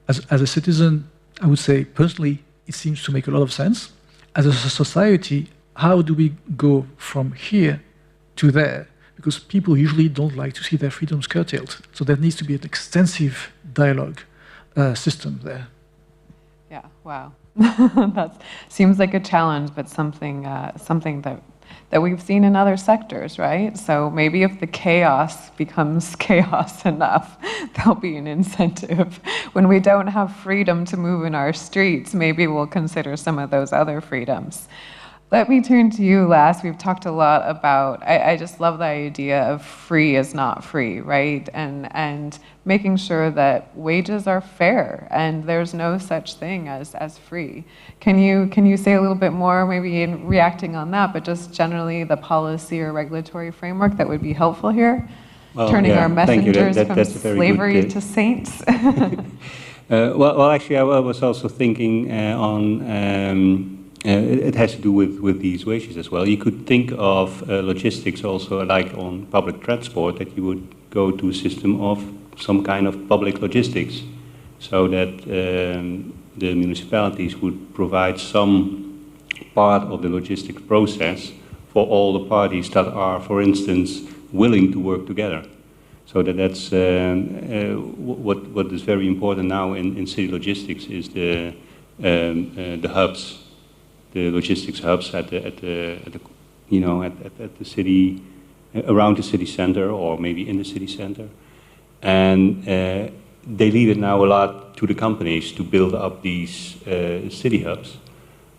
as a citizen, I would say, personally, it seems to make a lot of sense. As a society, how do we go from here to there? Because people usually don't like to see their freedoms curtailed. So there needs to be an extensive dialogue system there. Yeah, wow. That seems like a challenge, but something that we've seen in other sectors, right? So maybe if the chaos becomes chaos enough, there'll be an incentive. When we don't have freedom to move in our streets, maybe we'll consider some of those other freedoms. Let me turn to you last. We've talked a lot about, I just love the idea of free is not free, right? And making sure that wages are fair and there's no such thing as free. Can you say a little bit more, maybe in reacting on that, but just generally the policy or regulatory framework that would be helpful here? Well, Turning yeah, our messengers from that's a very slavery good, to saints. well, actually, I was also thinking on it has to do with these wages as well. You could think of logistics also like on public transport, that you would go to a system of some kind of public logistics, so that the municipalities would provide some part of the logistics process for all the parties that are, for instance, willing to work together. So that's what is very important now in city logistics is the hubs. The logistics hubs at the city, around the city center, or maybe in the city center, and they leave it now a lot to the companies to build up these city hubs,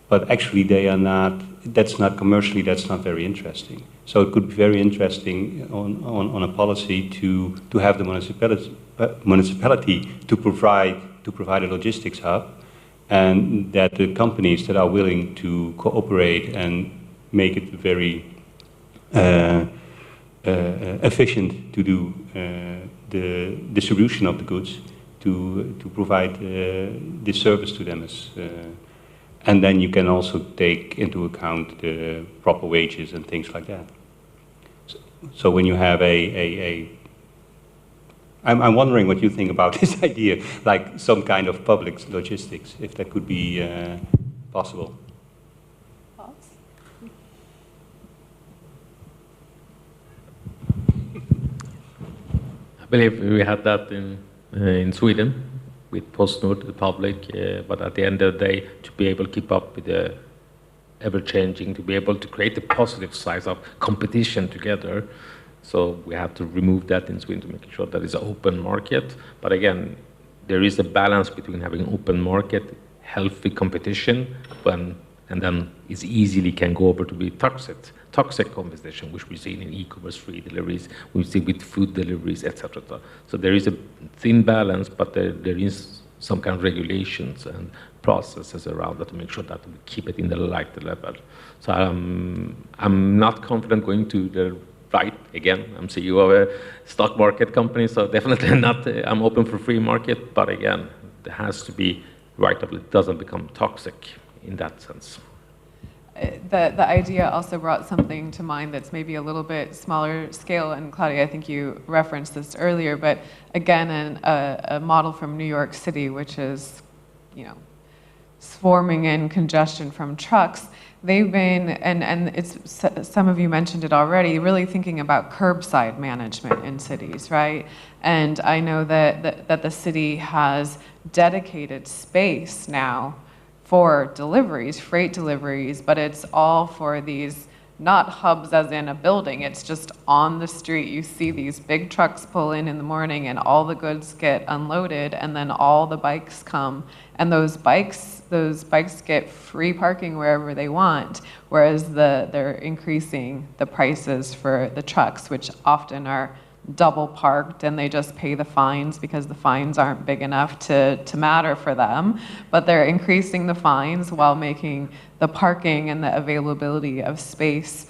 but actually they are not. That's not commercially. That's not very interesting. So it could be very interesting on a policy to have the municipality to provide a logistics hub. And that the companies that are willing to cooperate and make it very efficient to do the distribution of the goods, to provide this service to them. And then you can also take into account the proper wages and things like that. So when you have I'm wondering what you think about this idea, like some kind of public logistics, if that could be possible. I believe we had that in Sweden with PostNord, the public, but at the end of the day, to be able to keep up with the ever-changing, to be able to create the positive sides of competition together. So we have to remove that in Sweden to make sure that it's an open market. But again, there is a balance between having open market, healthy competition, when and then it easily can go over to be toxic conversation, which we've seen in e-commerce free deliveries, we've seen with food deliveries, etc. So there is a thin balance, but there is some kind of regulations and processes around that to make sure that we keep it in the right level. So I'm not confident going to the right. Again, I'm CEO of a stock market company, so definitely not. I'm open for free market, but again, it has to be right up. It doesn't become toxic in that sense. The idea also brought something to mind that's maybe a little bit smaller scale, and Claudia, I think you referenced this earlier, but again, a model from New York City, which is, swarming in congestion from trucks. They've been, and it's, some of you mentioned it already, really thinking about curbside management in cities, right? And I know that the city has dedicated space now for deliveries, freight deliveries, but it's all for these, not hubs as in a building, it's just on the street. You see these big trucks pull in the morning and all the goods get unloaded, and then all the bikes come, and those bikes get free parking wherever they want, whereas they're increasing the prices for the trucks, which often are double parked, and they just pay the fines because the fines aren't big enough to matter for them, but they're increasing the fines while making the parking and the availability of space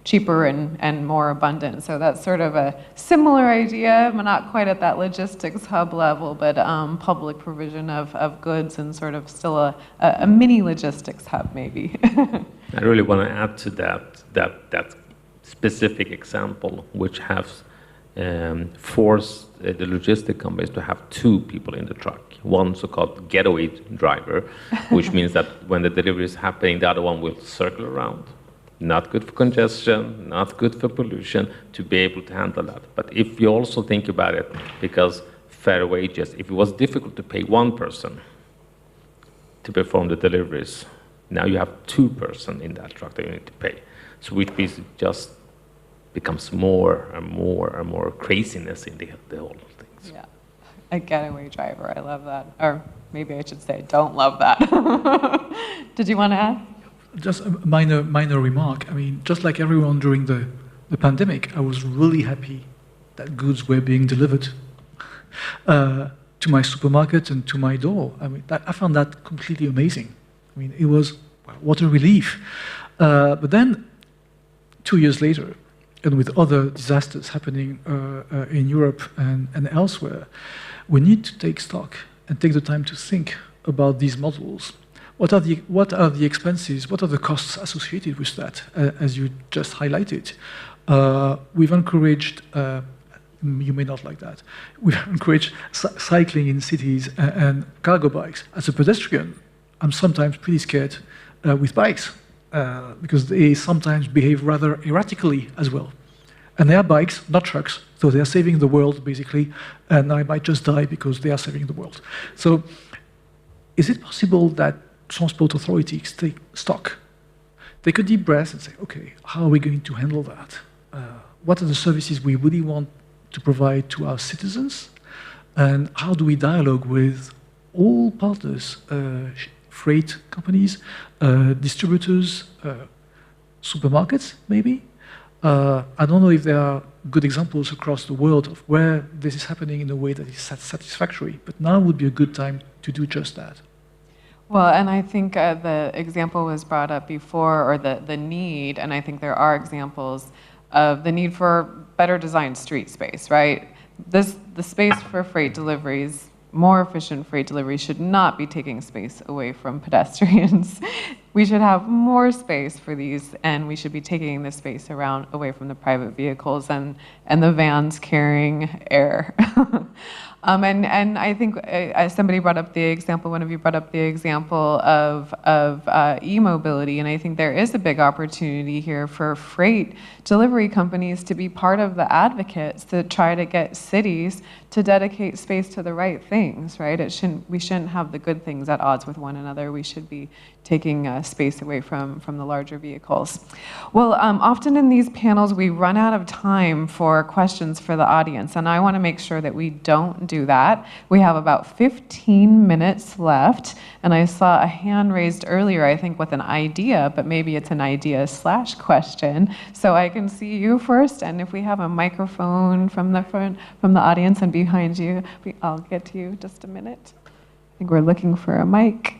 cheaper and more abundant. So that's sort of a similar idea, but not quite at that logistics hub level, but public provision of goods and sort of still a mini logistics hub maybe. I really want to add to that specific example, which has forced the logistic companies to have two people in the truck. One so-called getaway driver, which means that when the delivery is happening, the other one will circle around. Not good for congestion, not good for pollution, to be able to handle that. But if you also think about it, because fair wages, if it was difficult to pay one person to perform the deliveries, now you have two person in that truck that you need to pay. So which means it just becomes more and more and more craziness in the whole thing. Yeah, a getaway driver, I love that. Or maybe I should say, don't love that. Did you want to add? Just a minor remark. I mean, just like everyone during the pandemic, I was really happy that goods were being delivered to my supermarket and to my door. I mean, I found that completely amazing. I mean, it was, what a relief. But then, 2 years later, and with other disasters happening in Europe and elsewhere, we need to take stock and take the time to think about these models. What are the expenses? What are the costs associated with that? As you just highlighted, we've encouraged. You may not like that. We've encouraged cycling in cities and cargo bikes. As a pedestrian, I'm sometimes pretty scared with bikes because they sometimes behave rather erratically as well. And they are bikes, not trucks, so they are saving the world basically. And I might just die because they are saving the world. So, is it possible that transport authorities take stock, take a deep breath and say, okay, how are we going to handle that? What are the services we really want to provide to our citizens? And how do we dialogue with all partners, freight companies, distributors, supermarkets, maybe? I don't know if there are good examples across the world of where this is happening in a way that is satisfactory, but now would be a good time to do just that. Well, and I think the example was brought up before, or the need, and I think there are examples of the need for better designed street space, right? The space for freight deliveries, more efficient freight deliveries, should not be taking space away from pedestrians. We should have more space for these, and we should be taking the space away from the private vehicles and the vans carrying air. And I think somebody brought up the example, one of you brought up the example of e-mobility, and I think there is a big opportunity here for freight delivery companies to be part of the advocates to try to get cities to dedicate space to the right things, right? We shouldn't have the good things at odds with one another. We should be taking space away from the larger vehicles. Well, often in these panels, we run out of time for questions for the audience, and I want to make sure that we don't do that. We have about 15 minutes left, and I saw a hand raised earlier, I think, with an idea, but maybe it's an idea/question. So I can see you first, and if we have a microphone from the front, from the audience and behind you, I'll get to you just a minute. I think we're looking for a mic.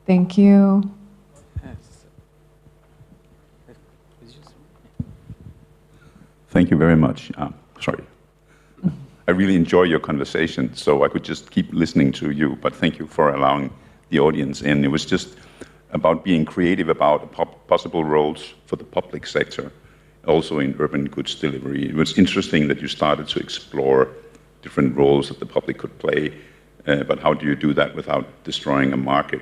Thank you. Thank you very much. Sorry. I really enjoy your conversation, so I could just keep listening to you, but thank you for allowing the audience in. It was just about being creative about possible roles for the public sector, also in urban goods delivery. It was interesting that you started to explore different roles that the public could play, but how do you do that without destroying a market?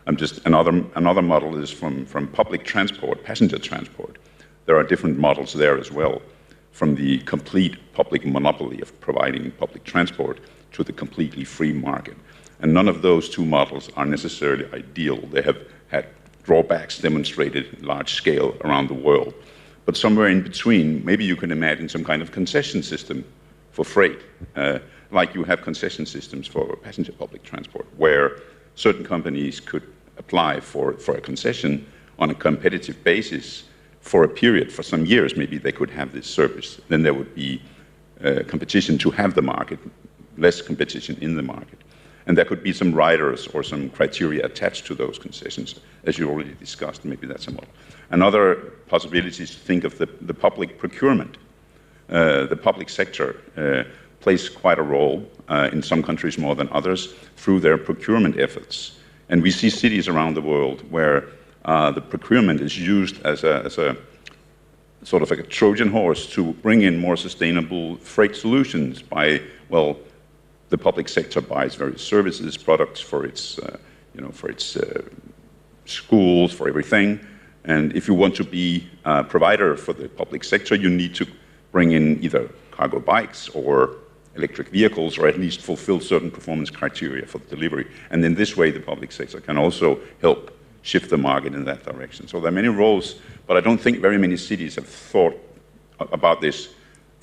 Another model is from public transport, passenger transport. There are different models there as well, from the complete public monopoly of providing public transport to the completely free market. And none of those two models are necessarily ideal. They have had drawbacks demonstrated at large scale around the world. But somewhere in between, maybe you can imagine some kind of concession system for freight, like you have concession systems for passenger public transport, where certain companies could apply for a concession on a competitive basis for a period, for some years. Maybe they could have this service. Then there would be competition to have the market, less competition in the market. And there could be some riders or some criteria attached to those concessions, as you already discussed. Maybe that's a model. Another possibility is to think of the public procurement. The public sector plays quite a role, in some countries more than others, through their procurement efforts. And we see cities around the world where the procurement is used as a sort of like a Trojan horse to bring in more sustainable freight solutions by, well, the public sector buys various services, products for its, schools, for everything. And if you want to be a provider for the public sector, you need to bring in either cargo bikes or electric vehicles, or at least fulfill certain performance criteria for the delivery. And in this way, the public sector can also help shift the market in that direction. So there are many roles, but I don't think very many cities have thought about this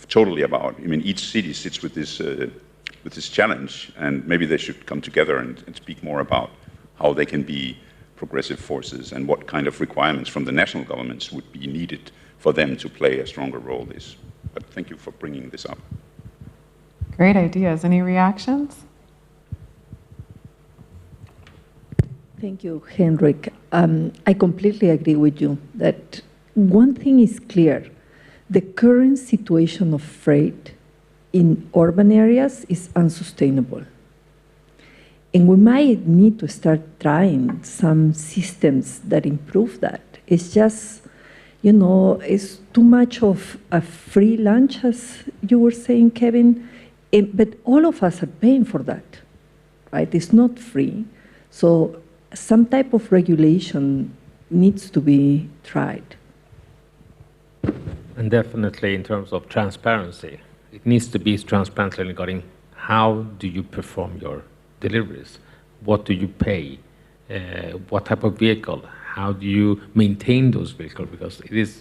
totally about. I mean, each city sits with this challenge, and maybe they should come together and speak more about how they can be progressive forces and what kind of requirements from the national governments would be needed for them to play a stronger role in this. But thank you for bringing this up. Great ideas. Any reactions? Thank you, Henrik. I completely agree with you that one thing is clear. The current situation of freight in urban areas is unsustainable. And we might need to start trying some systems that improve that. It's just, it's too much of a free lunch, as you were saying, Kevin. But all of us are paying for that, right? It's not free. So some type of regulation needs to be tried. And definitely in terms of transparency, it needs to be transparently regarding how do you perform your deliveries? What do you pay? What type of vehicle? How do you maintain those vehicles? Because it is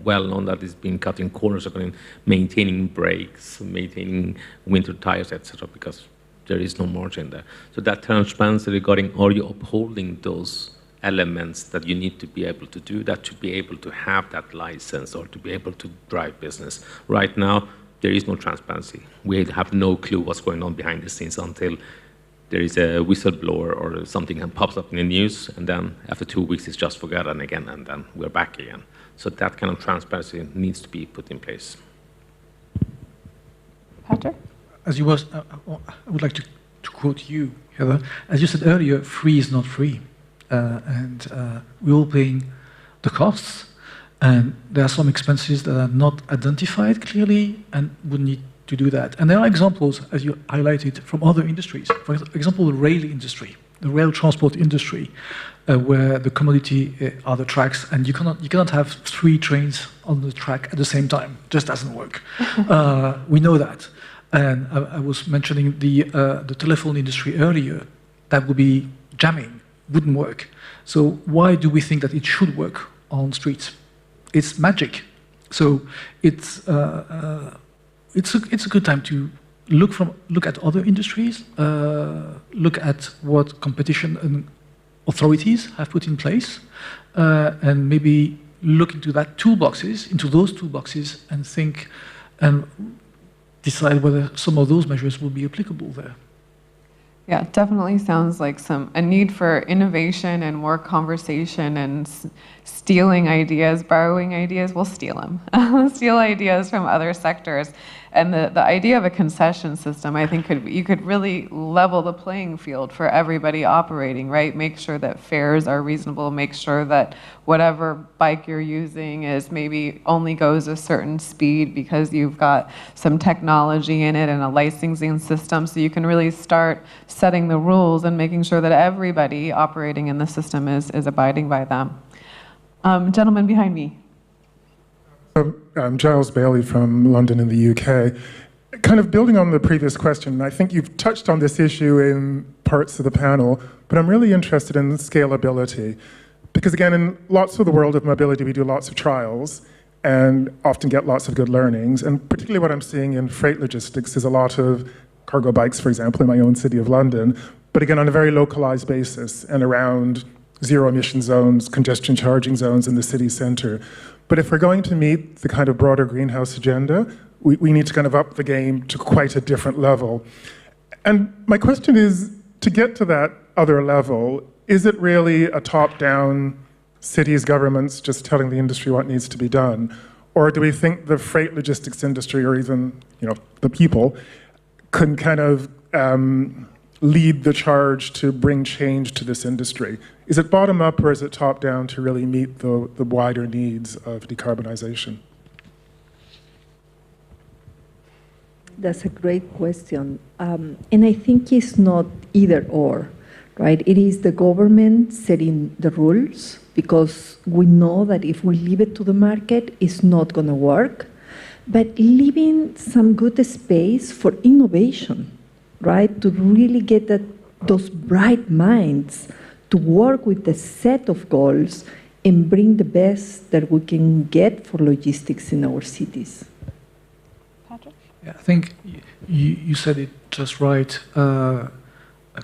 well known that it's been cutting corners regarding maintaining brakes, maintaining winter tires, etc., because there is no margin there. So that transparency regarding, are you upholding those elements that you need to be able to do that, to be able to have that license or to be able to drive business? Right now, there is no transparency. We have no clue what's going on behind the scenes until there is a whistleblower or something that pops up in the news, and then after 2 weeks it's just forgotten again, and then we're back again. So that kind of transparency needs to be put in place. Patrick? As you was, I would like to quote you, Heather. As you said earlier, free is not free. And we're all paying the costs. And there are some expenses that are not identified clearly and would need to do that. And there are examples, as you highlighted, from other industries. For example, the rail industry, the rail transport industry, where the commodity are the tracks, and you cannot have 3 trains on the track at the same time. It just doesn't work. We know that. And I was mentioning the telephone industry earlier. that would be jamming, wouldn't work. So why do we think that it should work on streets? It's magic. So it's a good time to look at other industries, look at what competition and authorities have put in place, and maybe look into those toolboxes, and think and decide whether some of those measures will be applicable there. Yeah, definitely sounds like a need for innovation and more conversation and stealing ideas, borrowing ideas. We'll steal them. Steal ideas from other sectors. And the idea of a concession system, I think you could really level the playing field for everybody operating, right? Make sure that fares are reasonable, make sure that whatever bike you're using is maybe only goes a certain speed because you've got some technology in it and a licensing system, so you can really start setting the rules and making sure that everybody operating in the system is abiding by them. Gentleman behind me. I'm Giles Bailey from London in the UK. Kind of building on the previous question, I think you've touched on this issue in parts of the panel, but I'm really interested in scalability. Because again, in lots of the world of mobility, we do lots of trials and often get lots of good learnings. And particularly what I'm seeing in freight logistics is a lot of cargo bikes, for example, in my own city of London, but again, on a very localized basis and around zero emission zones, congestion charging zones in the city center. But if we're going to meet the kind of broader greenhouse agenda, we need to kind of up the game to quite a different level. And my question is, to get to that other level, is it really a top-down cities, governments just telling the industry what needs to be done? Or do we think the freight logistics industry, or even the people, can kind of lead the charge to bring change to this industry? Is it bottom-up or is it top-down to really meet the wider needs of decarbonization? That's a great question. And I think it's not either or, right? It is the government setting the rules, because we know that if we leave it to the market, it's not going to work. But leaving some good space for innovation, right? To really get those bright minds to work with the set of goals and bring the best that we can get for logistics in our cities. Patrick? Yeah, I think you said it just right.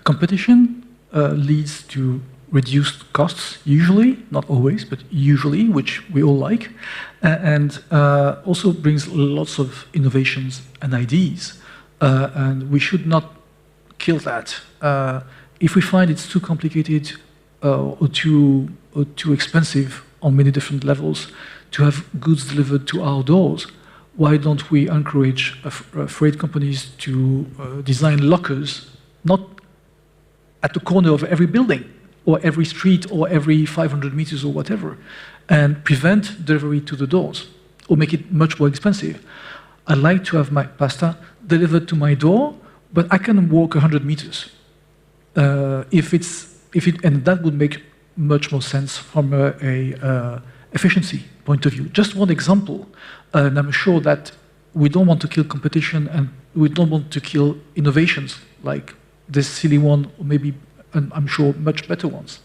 Competition leads to reduced costs, usually, not always, but usually, which we all like, and also brings lots of innovations and ideas. And we should not kill that. If we find it's too complicated or too expensive on many different levels to have goods delivered to our doors, why don't we encourage freight companies to design lockers, not at the corner of every building, or every street, or every 500 meters, or whatever, and prevent delivery to the doors, or make it much more expensive. I'd like to have my pasta delivered to my door, but I can walk 100 meters. And that would make much more sense from a efficiency point of view. Just one example, and I'm sure that we don't want to kill competition, and we don't want to kill innovations like this silly one, or maybe, and I'm sure, much better ones.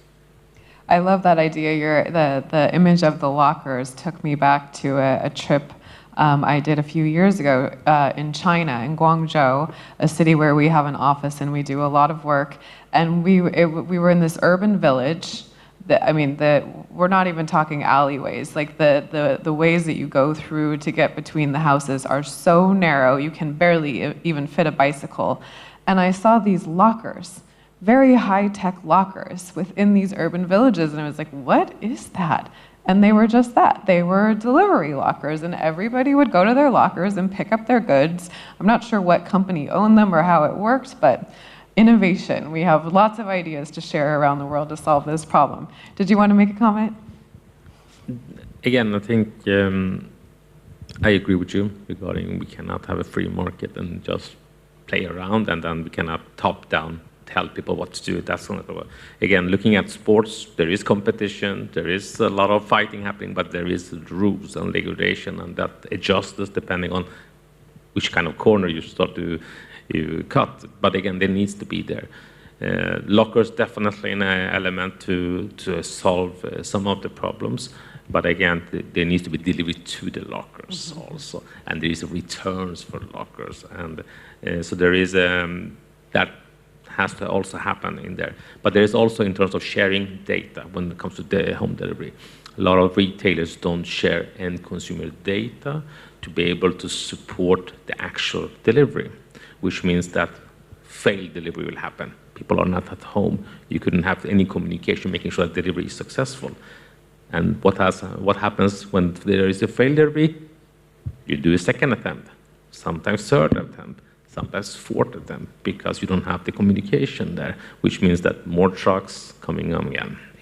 I love that idea. The image of the lockers took me back to a trip I did a few years ago in China, in Guangzhou, a city where we have an office and we do a lot of work. And we were in this urban village. We're not even talking alleyways. Like the ways that you go through to get between the houses are so narrow, you can barely even fit a bicycle. And I saw these lockers, very high-tech lockers within these urban villages. And I was like, what is that? And they were just that. They were delivery lockers, and everybody would go to their lockers and pick up their goods. I'm not sure what company owned them or how it worked, but innovation. We have lots of ideas to share around the world to solve this problem. Did you want to make a comment? Again, I think I agree with you regarding we cannot have a free market and just play around, and then we cannot top-down tell people what to do. That's not the way. Again, looking at sports, there is competition, there is a lot of fighting happening, but there is rules and regulation, and that adjusts depending on which kind of corner you start to cut. But again, there needs to be there. Lockers definitely an element to solve some of the problems, but again, there needs to be delivery to the lockers also, and there is returns for lockers, and so there is that has to also happen in there. But there is also in terms of sharing data when it comes to the home delivery. A lot of retailers don't share end consumer data to be able to support the actual delivery, which means that failed delivery will happen. People are not at home. You couldn't have any communication making sure that delivery is successful. And what happens when there is a failed delivery? You do a second attempt, sometimes third attempt, sometimes fourth attempt, because you don't have the communication there, which means that more trucks coming on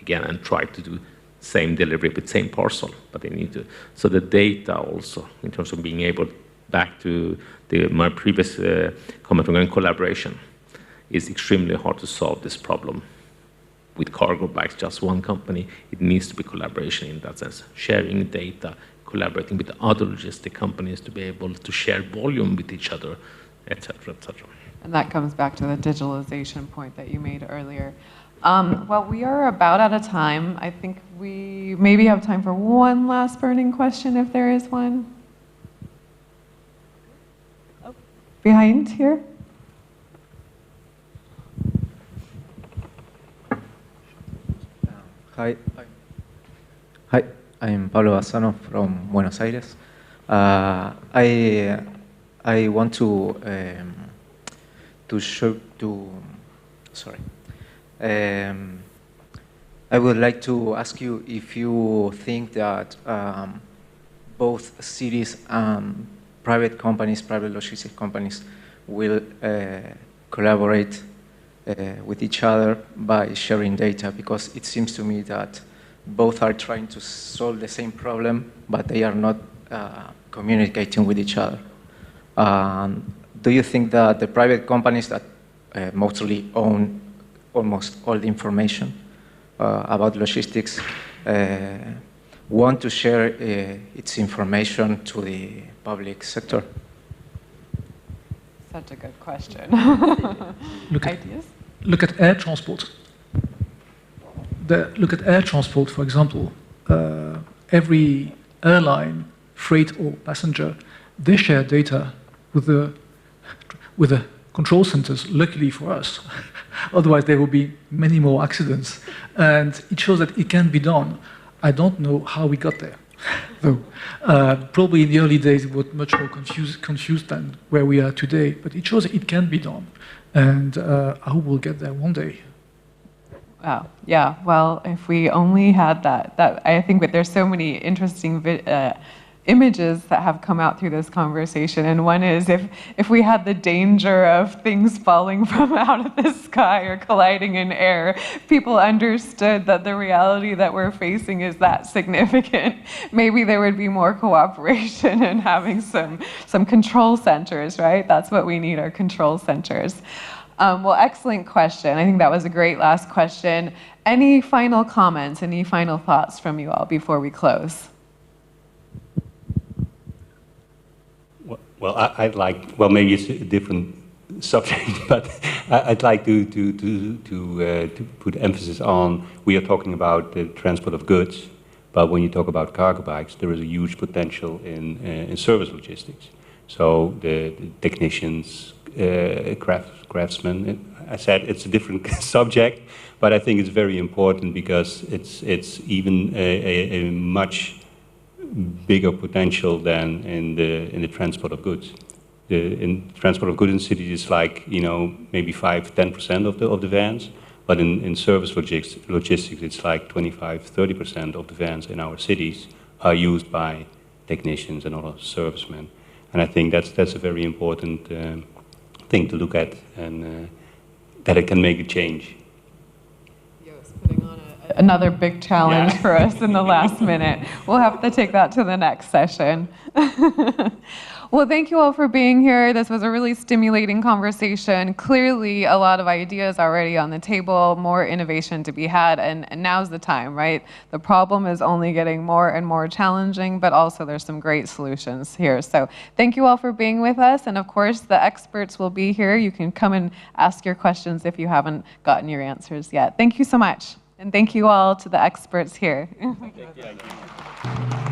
again and try to do same delivery with same parcel, but they need to. So the data also, in terms of being able, back to my previous comment regarding collaboration, is extremely hard to solve this problem. With cargo bikes, just one company, it needs to be collaboration in that sense. Sharing data, collaborating with other logistic companies to be able to share volume with each other, et cetera, et cetera. And that comes back to the digitalization point that you made earlier. Well, we are about out of time. I think we maybe have time for one last burning question, if there is one. Oh, behind here. Hi. Hi, I'm Pablo Bassano from Buenos Aires. I want to sorry. I would like to ask you if you think that both cities and private companies, private logistics companies, will collaborate with each other by sharing data, because it seems to me that both are trying to solve the same problem, but they are not communicating with each other. Do you think that the private companies that mostly own almost all the information about logistics want to share its information to the public sector? Such a good question. Ideas? Look at air transport. Look at air transport, for example. Every airline, freight or passenger, they share data with the control centers, luckily for us. Otherwise, there will be many more accidents. And it shows that it can be done. I don't know how we got there, though. Probably in the early days, we were much more confused than where we are today. But it shows that it can be done. And I hope we'll get there one day. Wow. Yeah. Well, if we only had that I think that there's so many interesting images that have come out through this conversation, and one is if we had the danger of things falling from out of the sky or colliding in air, people understood that the reality that we're facing is that significant. Maybe there would be more cooperation and having some control centers, right? That's what we need, are control centers. Well, excellent question. I think that was a great last question. Any final comments, any final thoughts from you all before we close? Well, I'd like, well, maybe it's a different subject, but I'd like to put emphasis on, we are talking about the transport of goods, but when you talk about cargo bikes, there is a huge potential in service logistics. So the technicians, craftsmen, I said it's a different subject, but I think it's very important because it's even a much bigger potential than in the transport of goods. In transport of goods in cities, it's like, you know, maybe 5–10% of the vans, but in service logistics, it's like 25–30% of the vans in our cities are used by technicians and other servicemen. And I think that's a very important thing to look at, and that it can make a change. Yes, putting on another big challenge for us in the last minute. We'll have to take that to the next session. Well, thank you all for being here. This was a really stimulating conversation. Clearly, a lot of ideas already on the table, more innovation to be had, and now's the time, right? The problem is only getting more and more challenging, but also there's some great solutions here. So thank you all for being with us, and of course, the experts will be here. You can come and ask your questions if you haven't gotten your answers yet. Thank you so much, and thank you all to the experts here. Thank you.